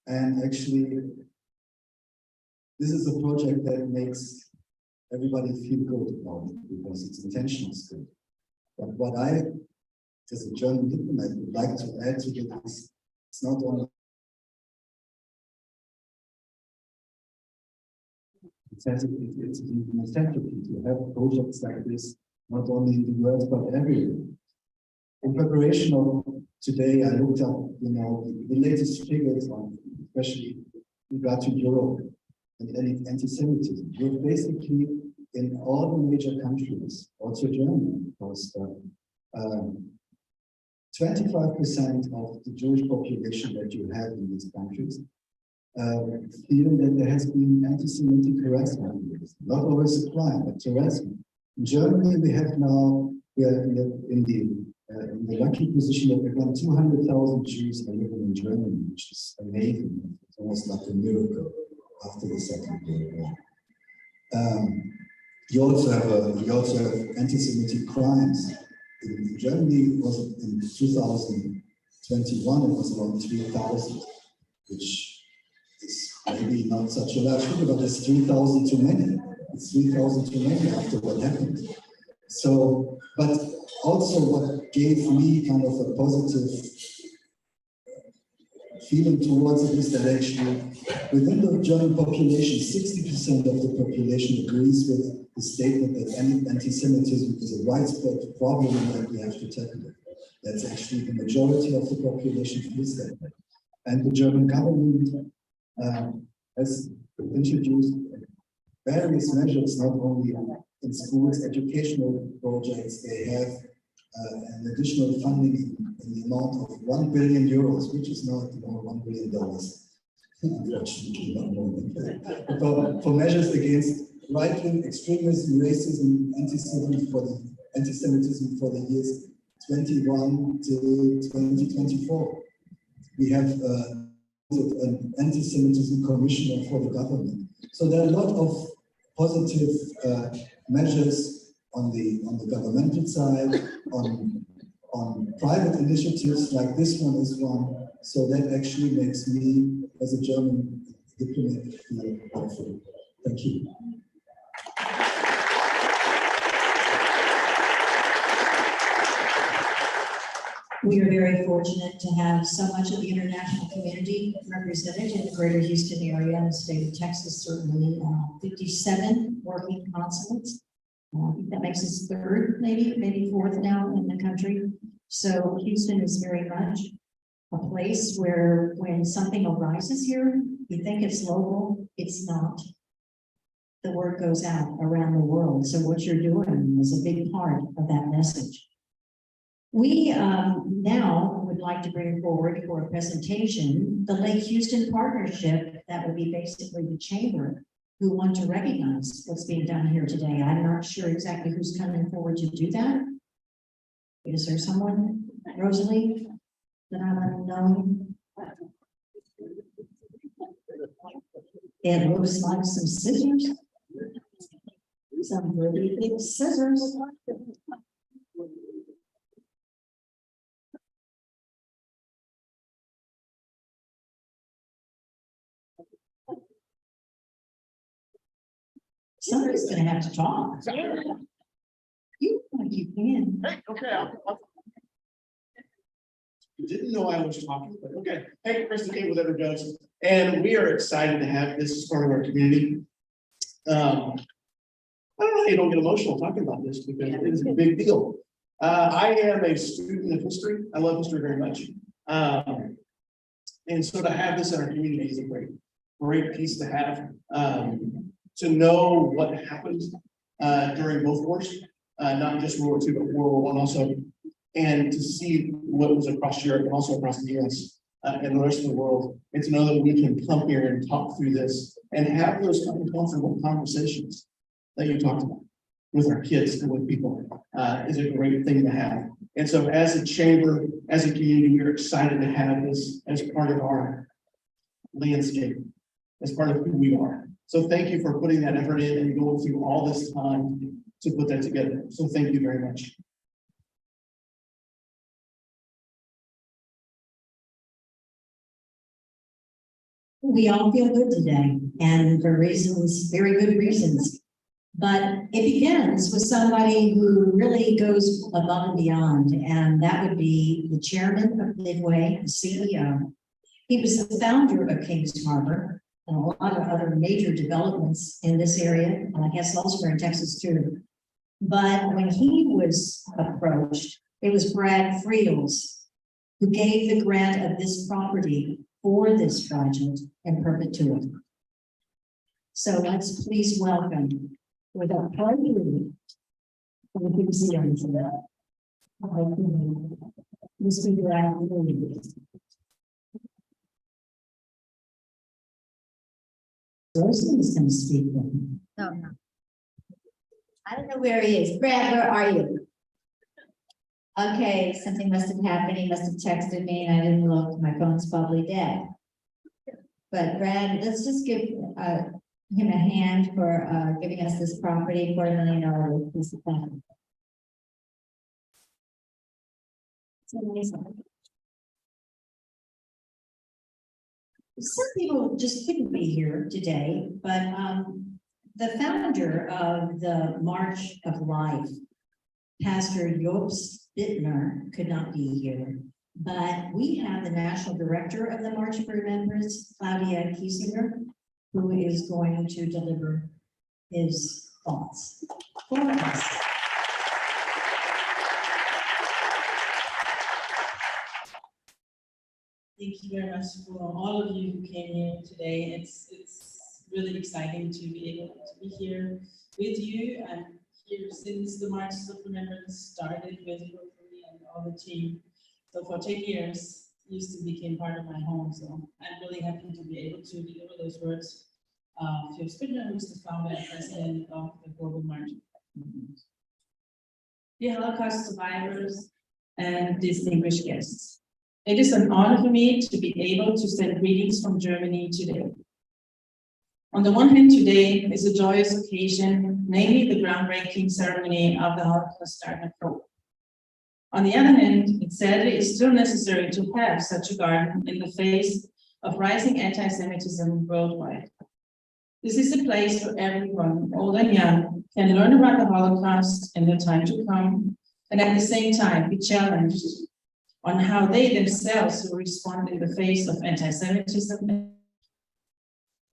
And actually, this is a project that makes everybody feel good about it because its intention is good. But what I, as a German diplomat, would like to add to it is it's not only it's an necessity to have projects like this, not only in the US, but everywhere. In preparation of today, I looked up, the latest figures on, especially regard to Europe and anti-Semitism. We're basically in all the major countries, also Germany, because 25% of the Jewish population that you have in these countries feel that there has been anti-Semitic harassment. Not always a crime, but harassment. In Germany, we are in the lucky position that we've got 200,000 Jews are living in Germany, which is amazing. It's almost like a miracle after the Second World War. You also have anti-Semitic crimes. In Germany, was in 2021, it was around 3,000, which is maybe not such a large figure, but it's 3,000 too many. It's 3,000 too many after what happened. So, but also what gave me kind of a positive feeling towards it is that actually within the German population, 60% of the population agrees with the statement that anti-Semitism is a widespread problem and that we have to tackle it. That's actually the majority of the population feels that way. And the German government has introduced various measures, not only in schools, educational projects. They have an additional funding in the amount of 1 billion euros, which is not $1 billion, unfortunately, not more than that. For measures against right-wing extremism, racism, anti-Semitism for the years 21 to 2024. We have an anti-Semitism commissioner for the government. So there are a lot of positive measures on the governmental side, on private initiatives like this one is one. So that actually makes me, as a German diplomat, feel hopeful. Thank you. We are very fortunate to have so much of the international community represented in the greater Houston area and the state of Texas, certainly 57 working consulates. I think that makes us third, maybe fourth now in the country. So Houston is very much a place where when something arises here, you think it's local, it's not. The word goes out around the world. So what you're doing is a big part of that message. We now would like to bring forward for a presentation the Lake Houston Partnership. That would be basically the chamber who want to recognize what's being done here today. I'm not sure exactly who's coming forward to do that. Is there someone, Rosalie, that I'm unknown? It looks like some scissors. Some really big scissors. Somebody's gonna have to talk. You think you can. Okay. Didn't know I was talking, but okay. Hey, Kristen King with Ever Goes, and we are excited to have this as part of our community. I don't know how you don't get emotional talking about this because it is a big deal. I am a student of history. I love history very much. And so to have this in our community is a great piece to have. To know what happened during both wars, not just World War II, but World War I also, and to see what was across Europe and also across the US and the rest of the world, and to know that we can come here and talk through this and have those uncomfortable conversations that you talked about with our kids and with people is a great thing to have. And so as a chamber, as a community, we're excited to have this as part of our landscape, as part of who we are. So thank you for putting that effort in and going through all this time to put that together. So thank you very much. We all feel good today, and for reasons, very good reasons. But it begins with somebody who really goes above and beyond, and that would be the chairman of Midway, the CEO. He was the founder of Kings Harbor and a lot of other major developments in this area, and I guess elsewhere in Texas too. But when he was approached, it was Brad Friels who gave the grant of this property for this project in perpetuity. So let's please welcome, without further enthusiasm, Mr. Brad Friels. Rosalind's going to speak then. No. I don't know where he is. Brad, where are you? Okay, something must have happened. He must have texted me and I didn't look. My phone's probably dead. But Brad, let's just give him a hand for giving us this property, $250 million piece of land. It's amazing. Some people just couldn't be here today, but the founder of the March of Life, Pastor Jobst Bittner, could not be here. But we have the national director of the March for Remembrance, Claudia Kiesinger, who is going to deliver his thoughts for us. Thank you very much for all of you who came here today. It's really exciting to be able to be here with you. I'm here since the Marches of Remembrance started with me and all the team. So for 10 years, Houston became part of my home. So I'm really happy to be able to deliver those words. Phil Spindler, who's the founder and president of the Global March. Dear Holocaust survivors and distinguished guests. It is an honor for me to be able to send greetings from Germany today. On the one hand, today is a joyous occasion, namely the groundbreaking ceremony of the Holocaust Garden Probe. On the other hand, it sadly is still necessary to have such a garden in the face of rising anti-Semitism worldwide. This is a place where everyone, old and young, can learn about the Holocaust and the time to come, and at the same time be challenged on how they themselves will respond in the face of anti-Semitism.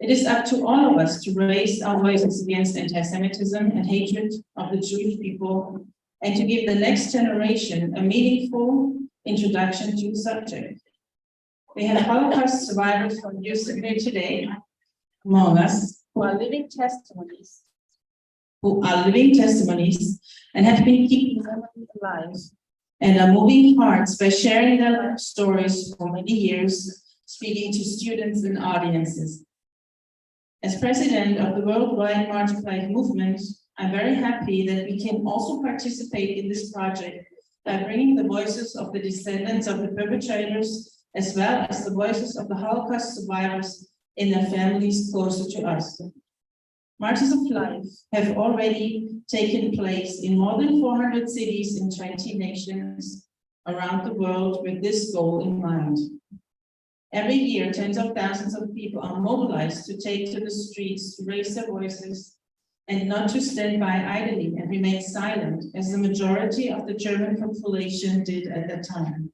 It is up to all of us to raise our voices against anti-Semitism and hatred of the Jewish people, and to give the next generation a meaningful introduction to the subject. We have Holocaust survivors from Houston here today among us who are living testimonies and have been keeping memories alive and are moving hearts by sharing their life stories for many years, speaking to students and audiences. As president of the Worldwide March of Life movement, I'm very happy that we can also participate in this project by bringing the voices of the descendants of the perpetrators, as well as the voices of the Holocaust survivors and their families closer to us. Marches of Life have already taken place in more than 400 cities in 20 nations around the world with this goal in mind. Every year, tens of thousands of people are mobilized to take to the streets to raise their voices and not to stand by idly and remain silent, as the majority of the German population did at that time.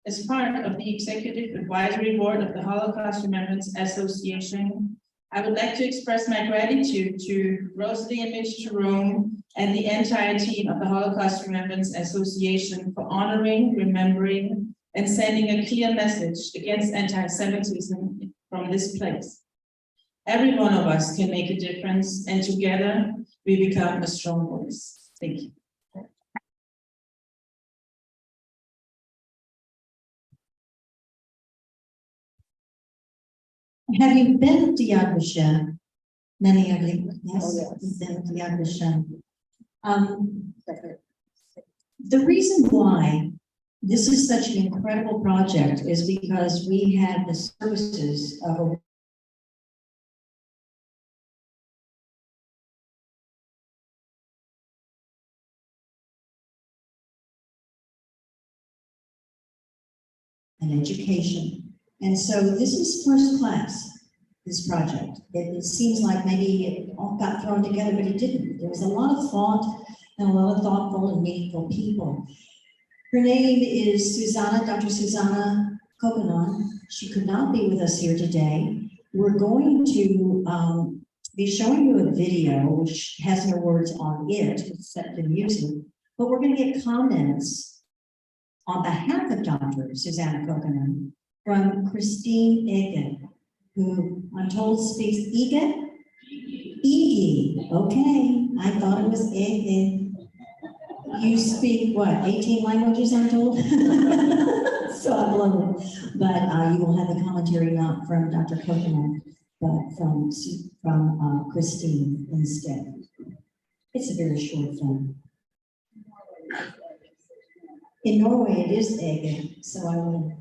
As part of the Executive Advisory Board of the Holocaust Remembrance Association, I would like to express my gratitude to Rosalie and Mitch Jerome and the entire team of the Holocaust Remembrance Association for honoring, remembering, and sending a clear message against anti-Semitism from this place. Every one of us can make a difference, and together we become a strong voice. Thank you. Have you been to Yad Vashem? Many of you, yes, Oh, yes. you've been to Yad Vashem. The reason why this is such an incredible project is because we had the services of a and education. And so this is first class, this project. It seems like maybe it all got thrown together, but it didn't. There was a lot of thought and a lot of thoughtful and meaningful people. Her name is Susanna, Dr. Susanna Kokanon. She could not be with us here today. We're going to be showing you a video which has no words on it except the music, but we're going to get comments on behalf of Dr. Susanna Kokanon from Christine Egan, who I'm told speaks Egan? Ege, okay, I thought it was Ege. You speak what, 18 languages, I'm told? So I'm blown. But you will have the commentary not from Dr. Kokanon, but from Christine instead. It's a very short film. In Norway, it is Ege, so I will.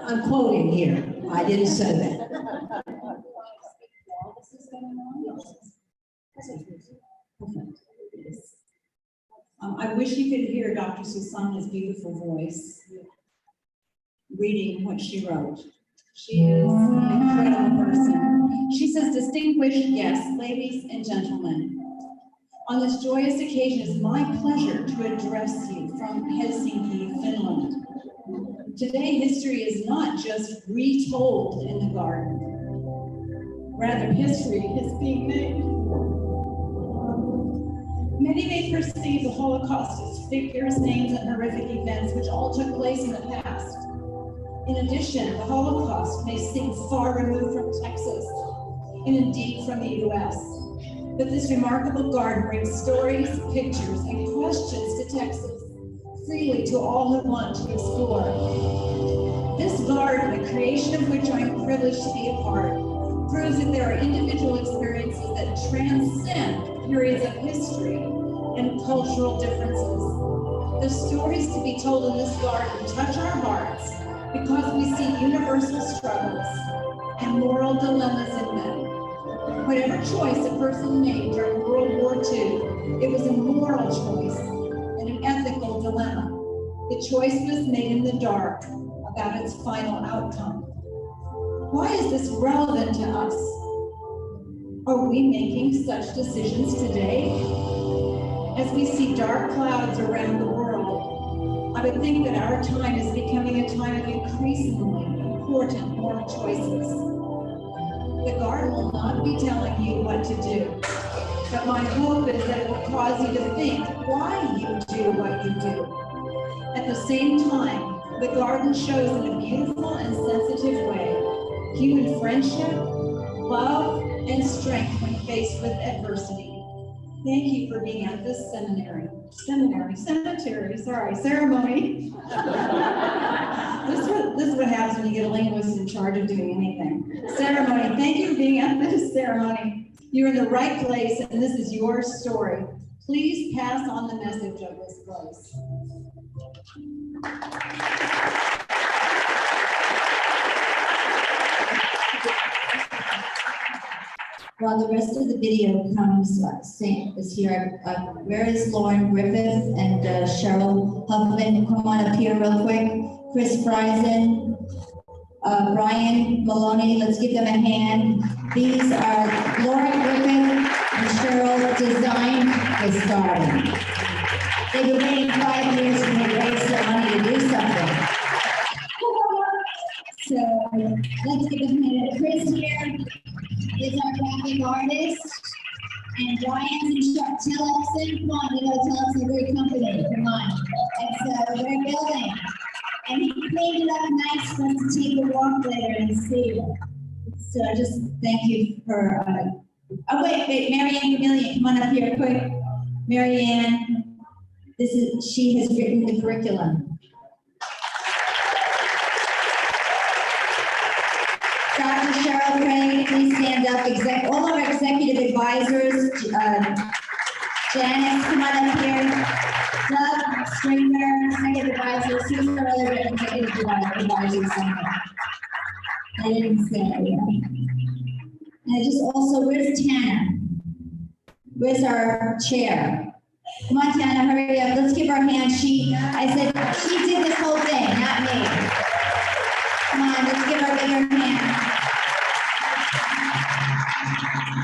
I'm quoting here. I didn't say that. I wish you could hear Dr. Susanna's beautiful voice reading what she wrote. She is an incredible person. She says, distinguished guests, ladies and gentlemen, on this joyous occasion, it's my pleasure to address you from Helsinki, Finland. Today, history is not just retold in the garden. Rather, history is being made. Many may perceive the Holocaust as figures, names, and horrific events which all took place in the past. In addition, the Holocaust may seem far removed from Texas, and indeed from the US. But this remarkable garden brings stories, pictures, and questions to Texas, freely to all who want to explore. This garden, the creation of which I am privileged to be a part, proves that there are individual experiences that transcend periods of history and cultural differences. The stories to be told in this garden touch our hearts because we see universal struggles and moral dilemmas in them. Whatever choice a person made during World War II, it was a moral choice and an ethical dilemma. The choice was made in the dark about its final outcome. Why is this relevant to us? Are we making such decisions today? As we see dark clouds around the world, I would think that our time is becoming a time of increasingly important important moral choices. The garden will not be telling you what to do, but my hope is that it will cause you to think why you do what you do. At the same time, the garden shows in a beautiful and sensitive way human friendship, love, and strength when faced with adversity. Thank you for being at this cemetery, ceremony. This is what happens when you get a linguist in charge of doing anything. Ceremony, thank you for being at this ceremony. You're in the right place and this is your story. Please pass on the message of this place. While the rest of the video comes, is here. Where is Lauren Griffith and Cheryl Huffman? Come on up here real quick. Chris Friesen, Brian Maloney, let's give them a hand. These are Lauren Griffith and Cheryl Design is starting. They've been waiting 5 years and they raised their money to do something. So let's give them a hand. Chris here is our graphic artist, and Brian's in charge. Tell come on, you know, tell us a great company, come on. And so they're building, and he cleaned it up nice for us to take a walk later and see it. So just thank you for, oh wait, Marianne Vermillion, come on up here quick. Marianne, she has written the curriculum. Dr. Cheryl Craig, please stand up. All of our executive advisors, Janice, come on up here. Doug Stringer, executive advisors. Who's our other executive advisors? I didn't say. And just also, where's Tana? Where's our chair? Come on, Tana, hurry up. Let's give her a hand. I said, she did this whole thing, not me. Come on, let's give her a bigger hand.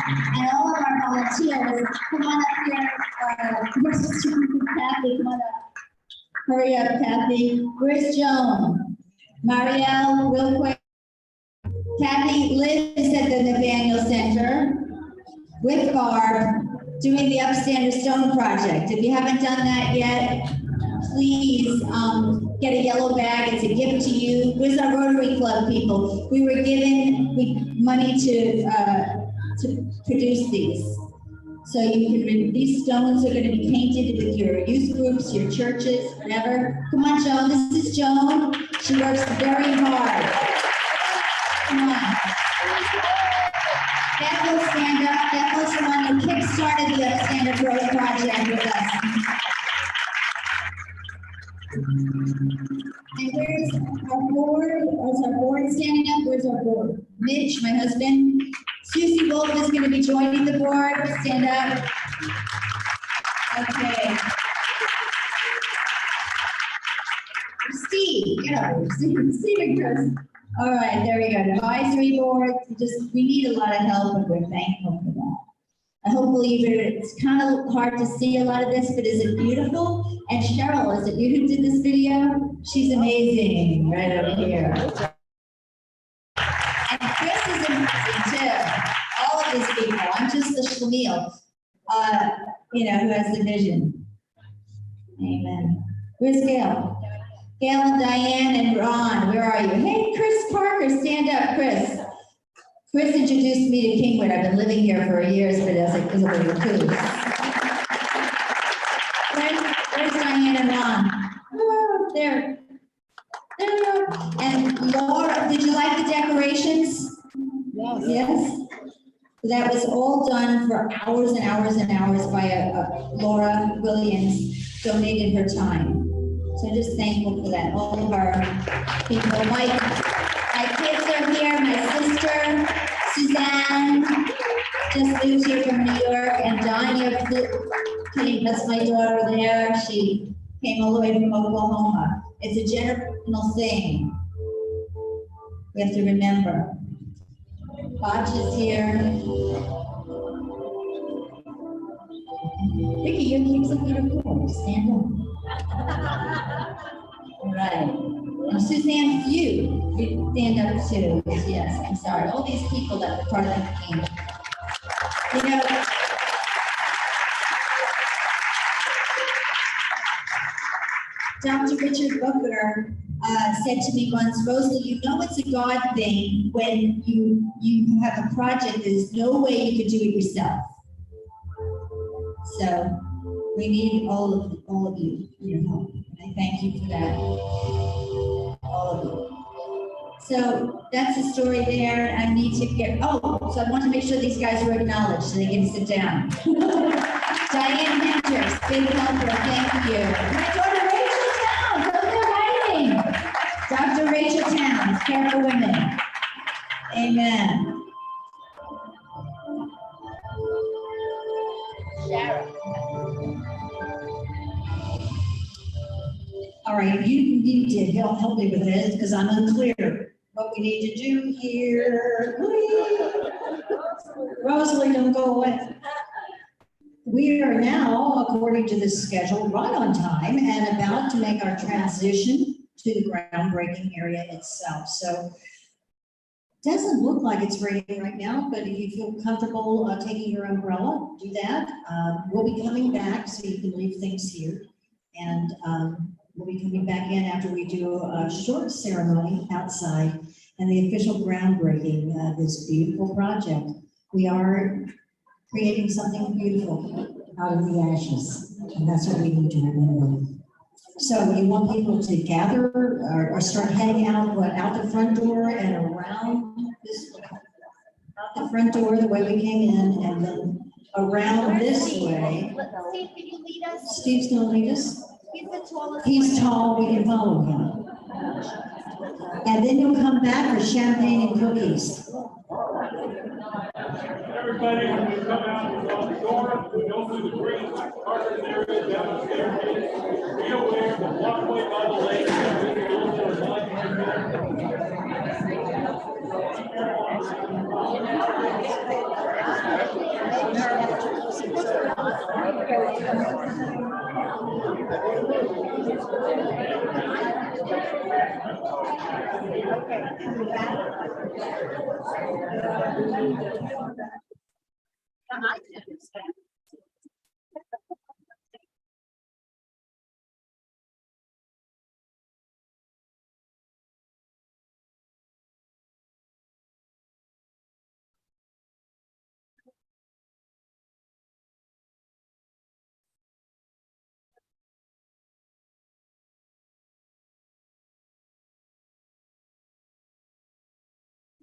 And all of our volunteers, come on up here. Kathy, come on up. Hurry up, Kathy. Where's Joan? Marielle, real quick. Kathy lives at the Nathaniel Center with Barb doing the Upstander Stone Project. If you haven't done that yet, please get a yellow bag. It's a gift to you. Where's our Rotary Club people? We were given money to produce these. So these stones are going to be painted with your youth groups, your churches, whatever. Come on, Joan. This is Joan. She works very hard. Come on. Beth will stand up. Beth was the one who kick-started the Upstander Growth Project with us. And where's our board? Is our board standing up? Where's our board? Mitch, my husband. Susie Wolf is going to be joining the board. Stand up. Okay. Steve, get up. Steve and Chris. All right, there we go. Advisory board. We need a lot of help, and we're thankful for that. I hope it's kind of hard to see a lot of this, but is it beautiful? And Cheryl, is it you who did this video? She's amazing, right over here. And Chris is amazing too. All of these people. I'm just the schlemiel, who has the vision. Amen. Where's Gail? Gail and Diane and Ron, where are you? Hey, Chris Parker, stand up, Chris. Chris introduced me to Kingwood. I've been living here for years, but as a recluse. Where's Diane and Ron? Oh, there. And Laura, did you like the decorations? Yes. Yes? That was all done for hours and hours and hours by Laura Williams, donated her time. So just thankful for that. All of our people. My kids are here. My sister, Suzanne, just moved here from New York, and Donnie, that's my daughter there. She came all the way from Oklahoma. It's a generational thing. We have to remember. Botch is here. Vicky, you keep something to cool. Stand up. All right. And Suzanne Few. You stand up too, yes, I'm sorry, all these people that were part of the team. You know, Dr. Richard Booker said to me once, Rosalie, you know it's a God thing when you have a project, there's no way you could do it yourself. So we need all of you, your help. I thank you for that, all of you. So that's the story there. I need to get, so I want to make sure these guys are acknowledged so they can sit down. Diane Henters, big helper, thank you. My daughter Rachel Towns, over there writing. Dr. Rachel Towns, Care for Women. Amen. Sharon. All right, you need to help me with this because I'm unclear what we need to do here. Rosalie, don't go away. We are now, according to this schedule, right on time and about to make our transition to the groundbreaking area itself. So it doesn't look like it's raining right now, but if you feel comfortable taking your umbrella, do that. We'll be coming back so you can leave things here. And we'll be coming back in after we do a short ceremony outside and the official groundbreaking of this beautiful project. We are creating something beautiful out of the ashes, and that's what we need to remember. So you want people to gather or start heading out, out the front door and around this, out the front door the way we came in, and then around this way. Steve, can you lead us? Steve's gonna lead us. He's the tallest. He's tall, we can follow him. And then you'll come back for champagne and cookies. Everybody, when we come out the door, we go through the green carpet area down the staircase. Be aware of the walkway by the lake.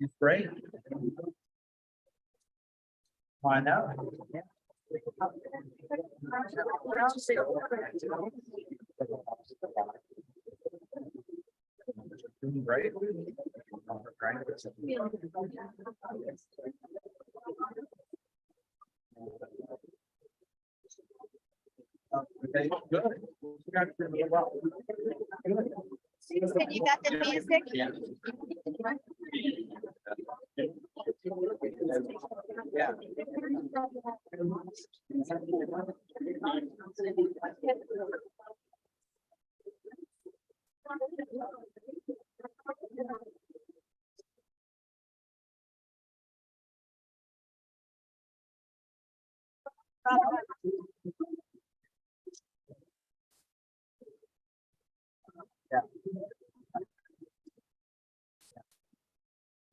It's great. Why not? Right? Okay, good. Susan, you got the music? Yeah. Yeah.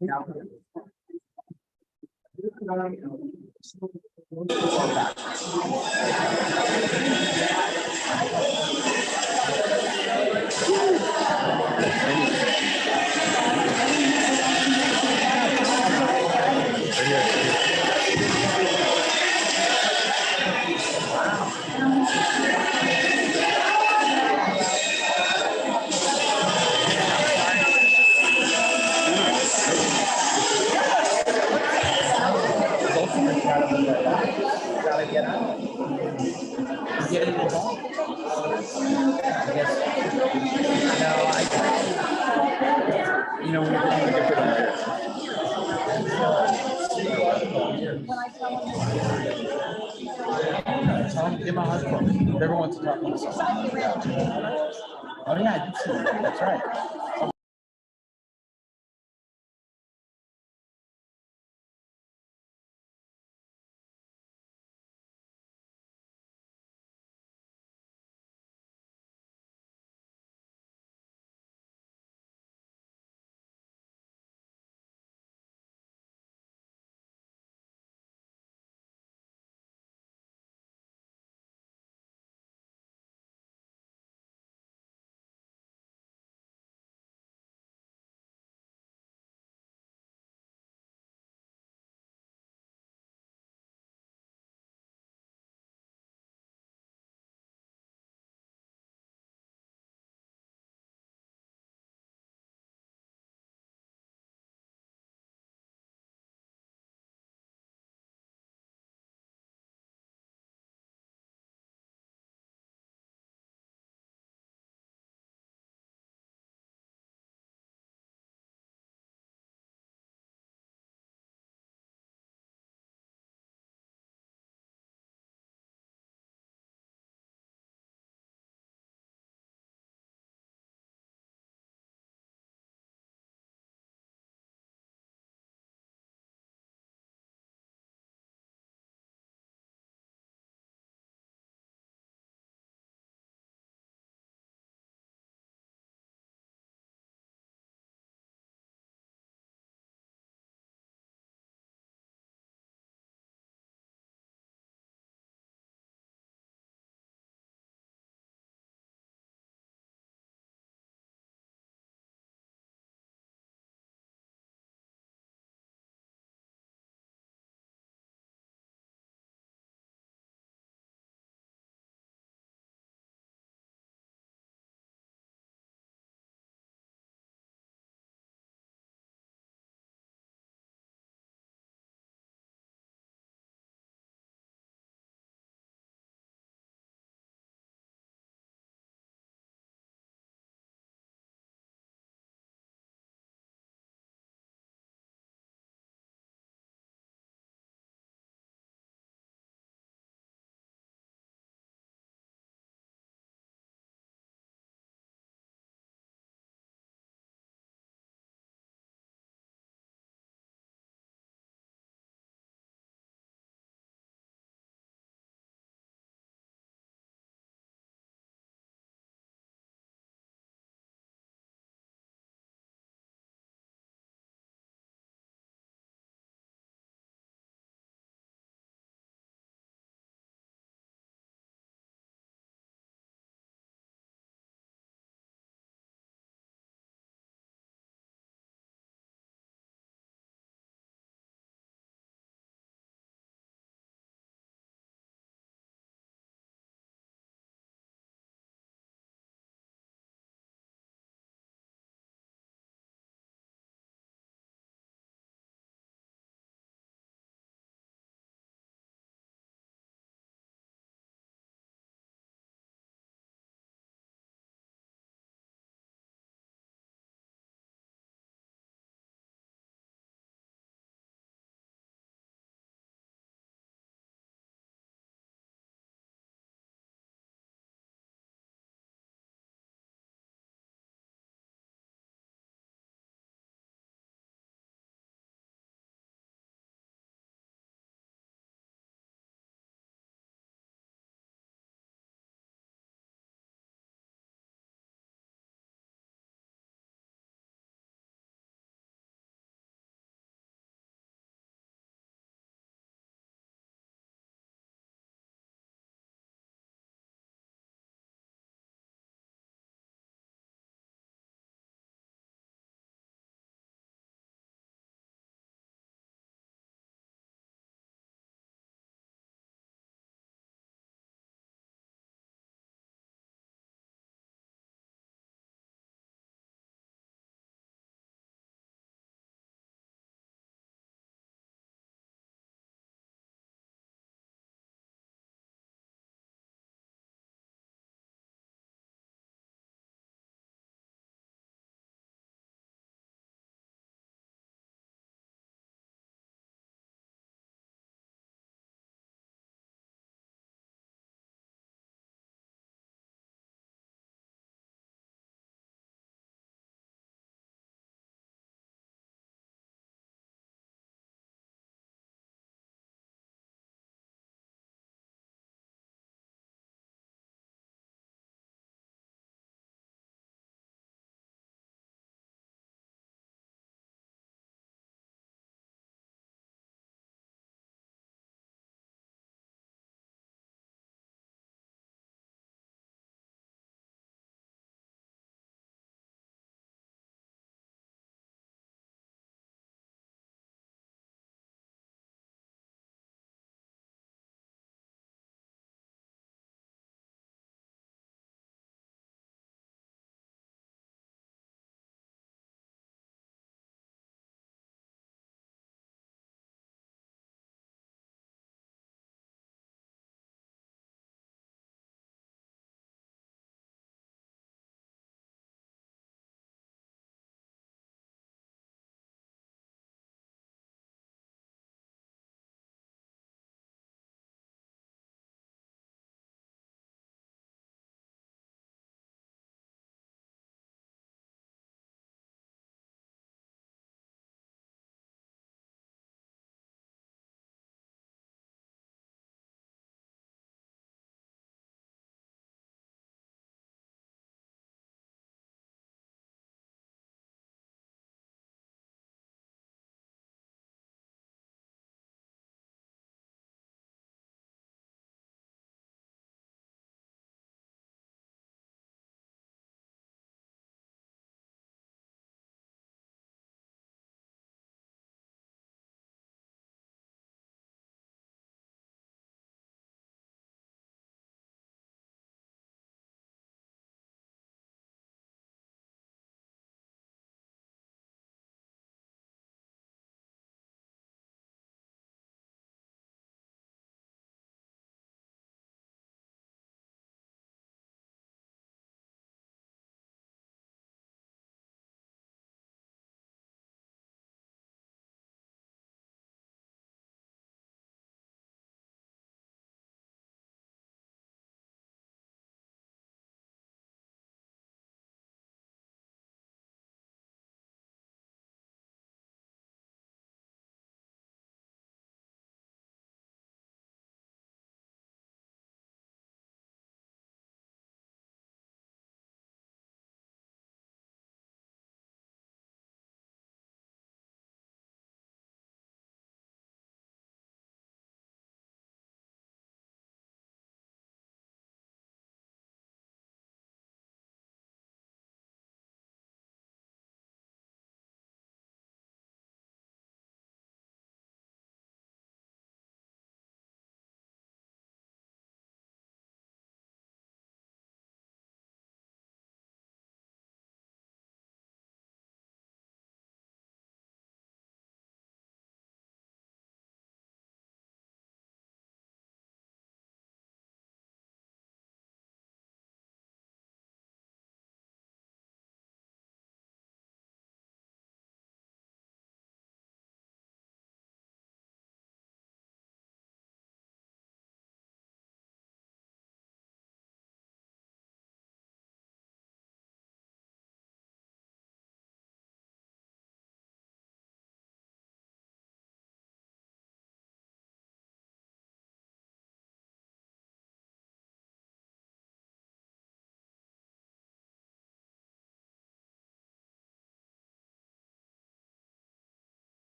Yeah. Gotta get out. Get in the ball. I guess. No, you know, we're doing a different. Tell him, give him a hug. Everyone wants to talk. Oh yeah, I did see that. That's right.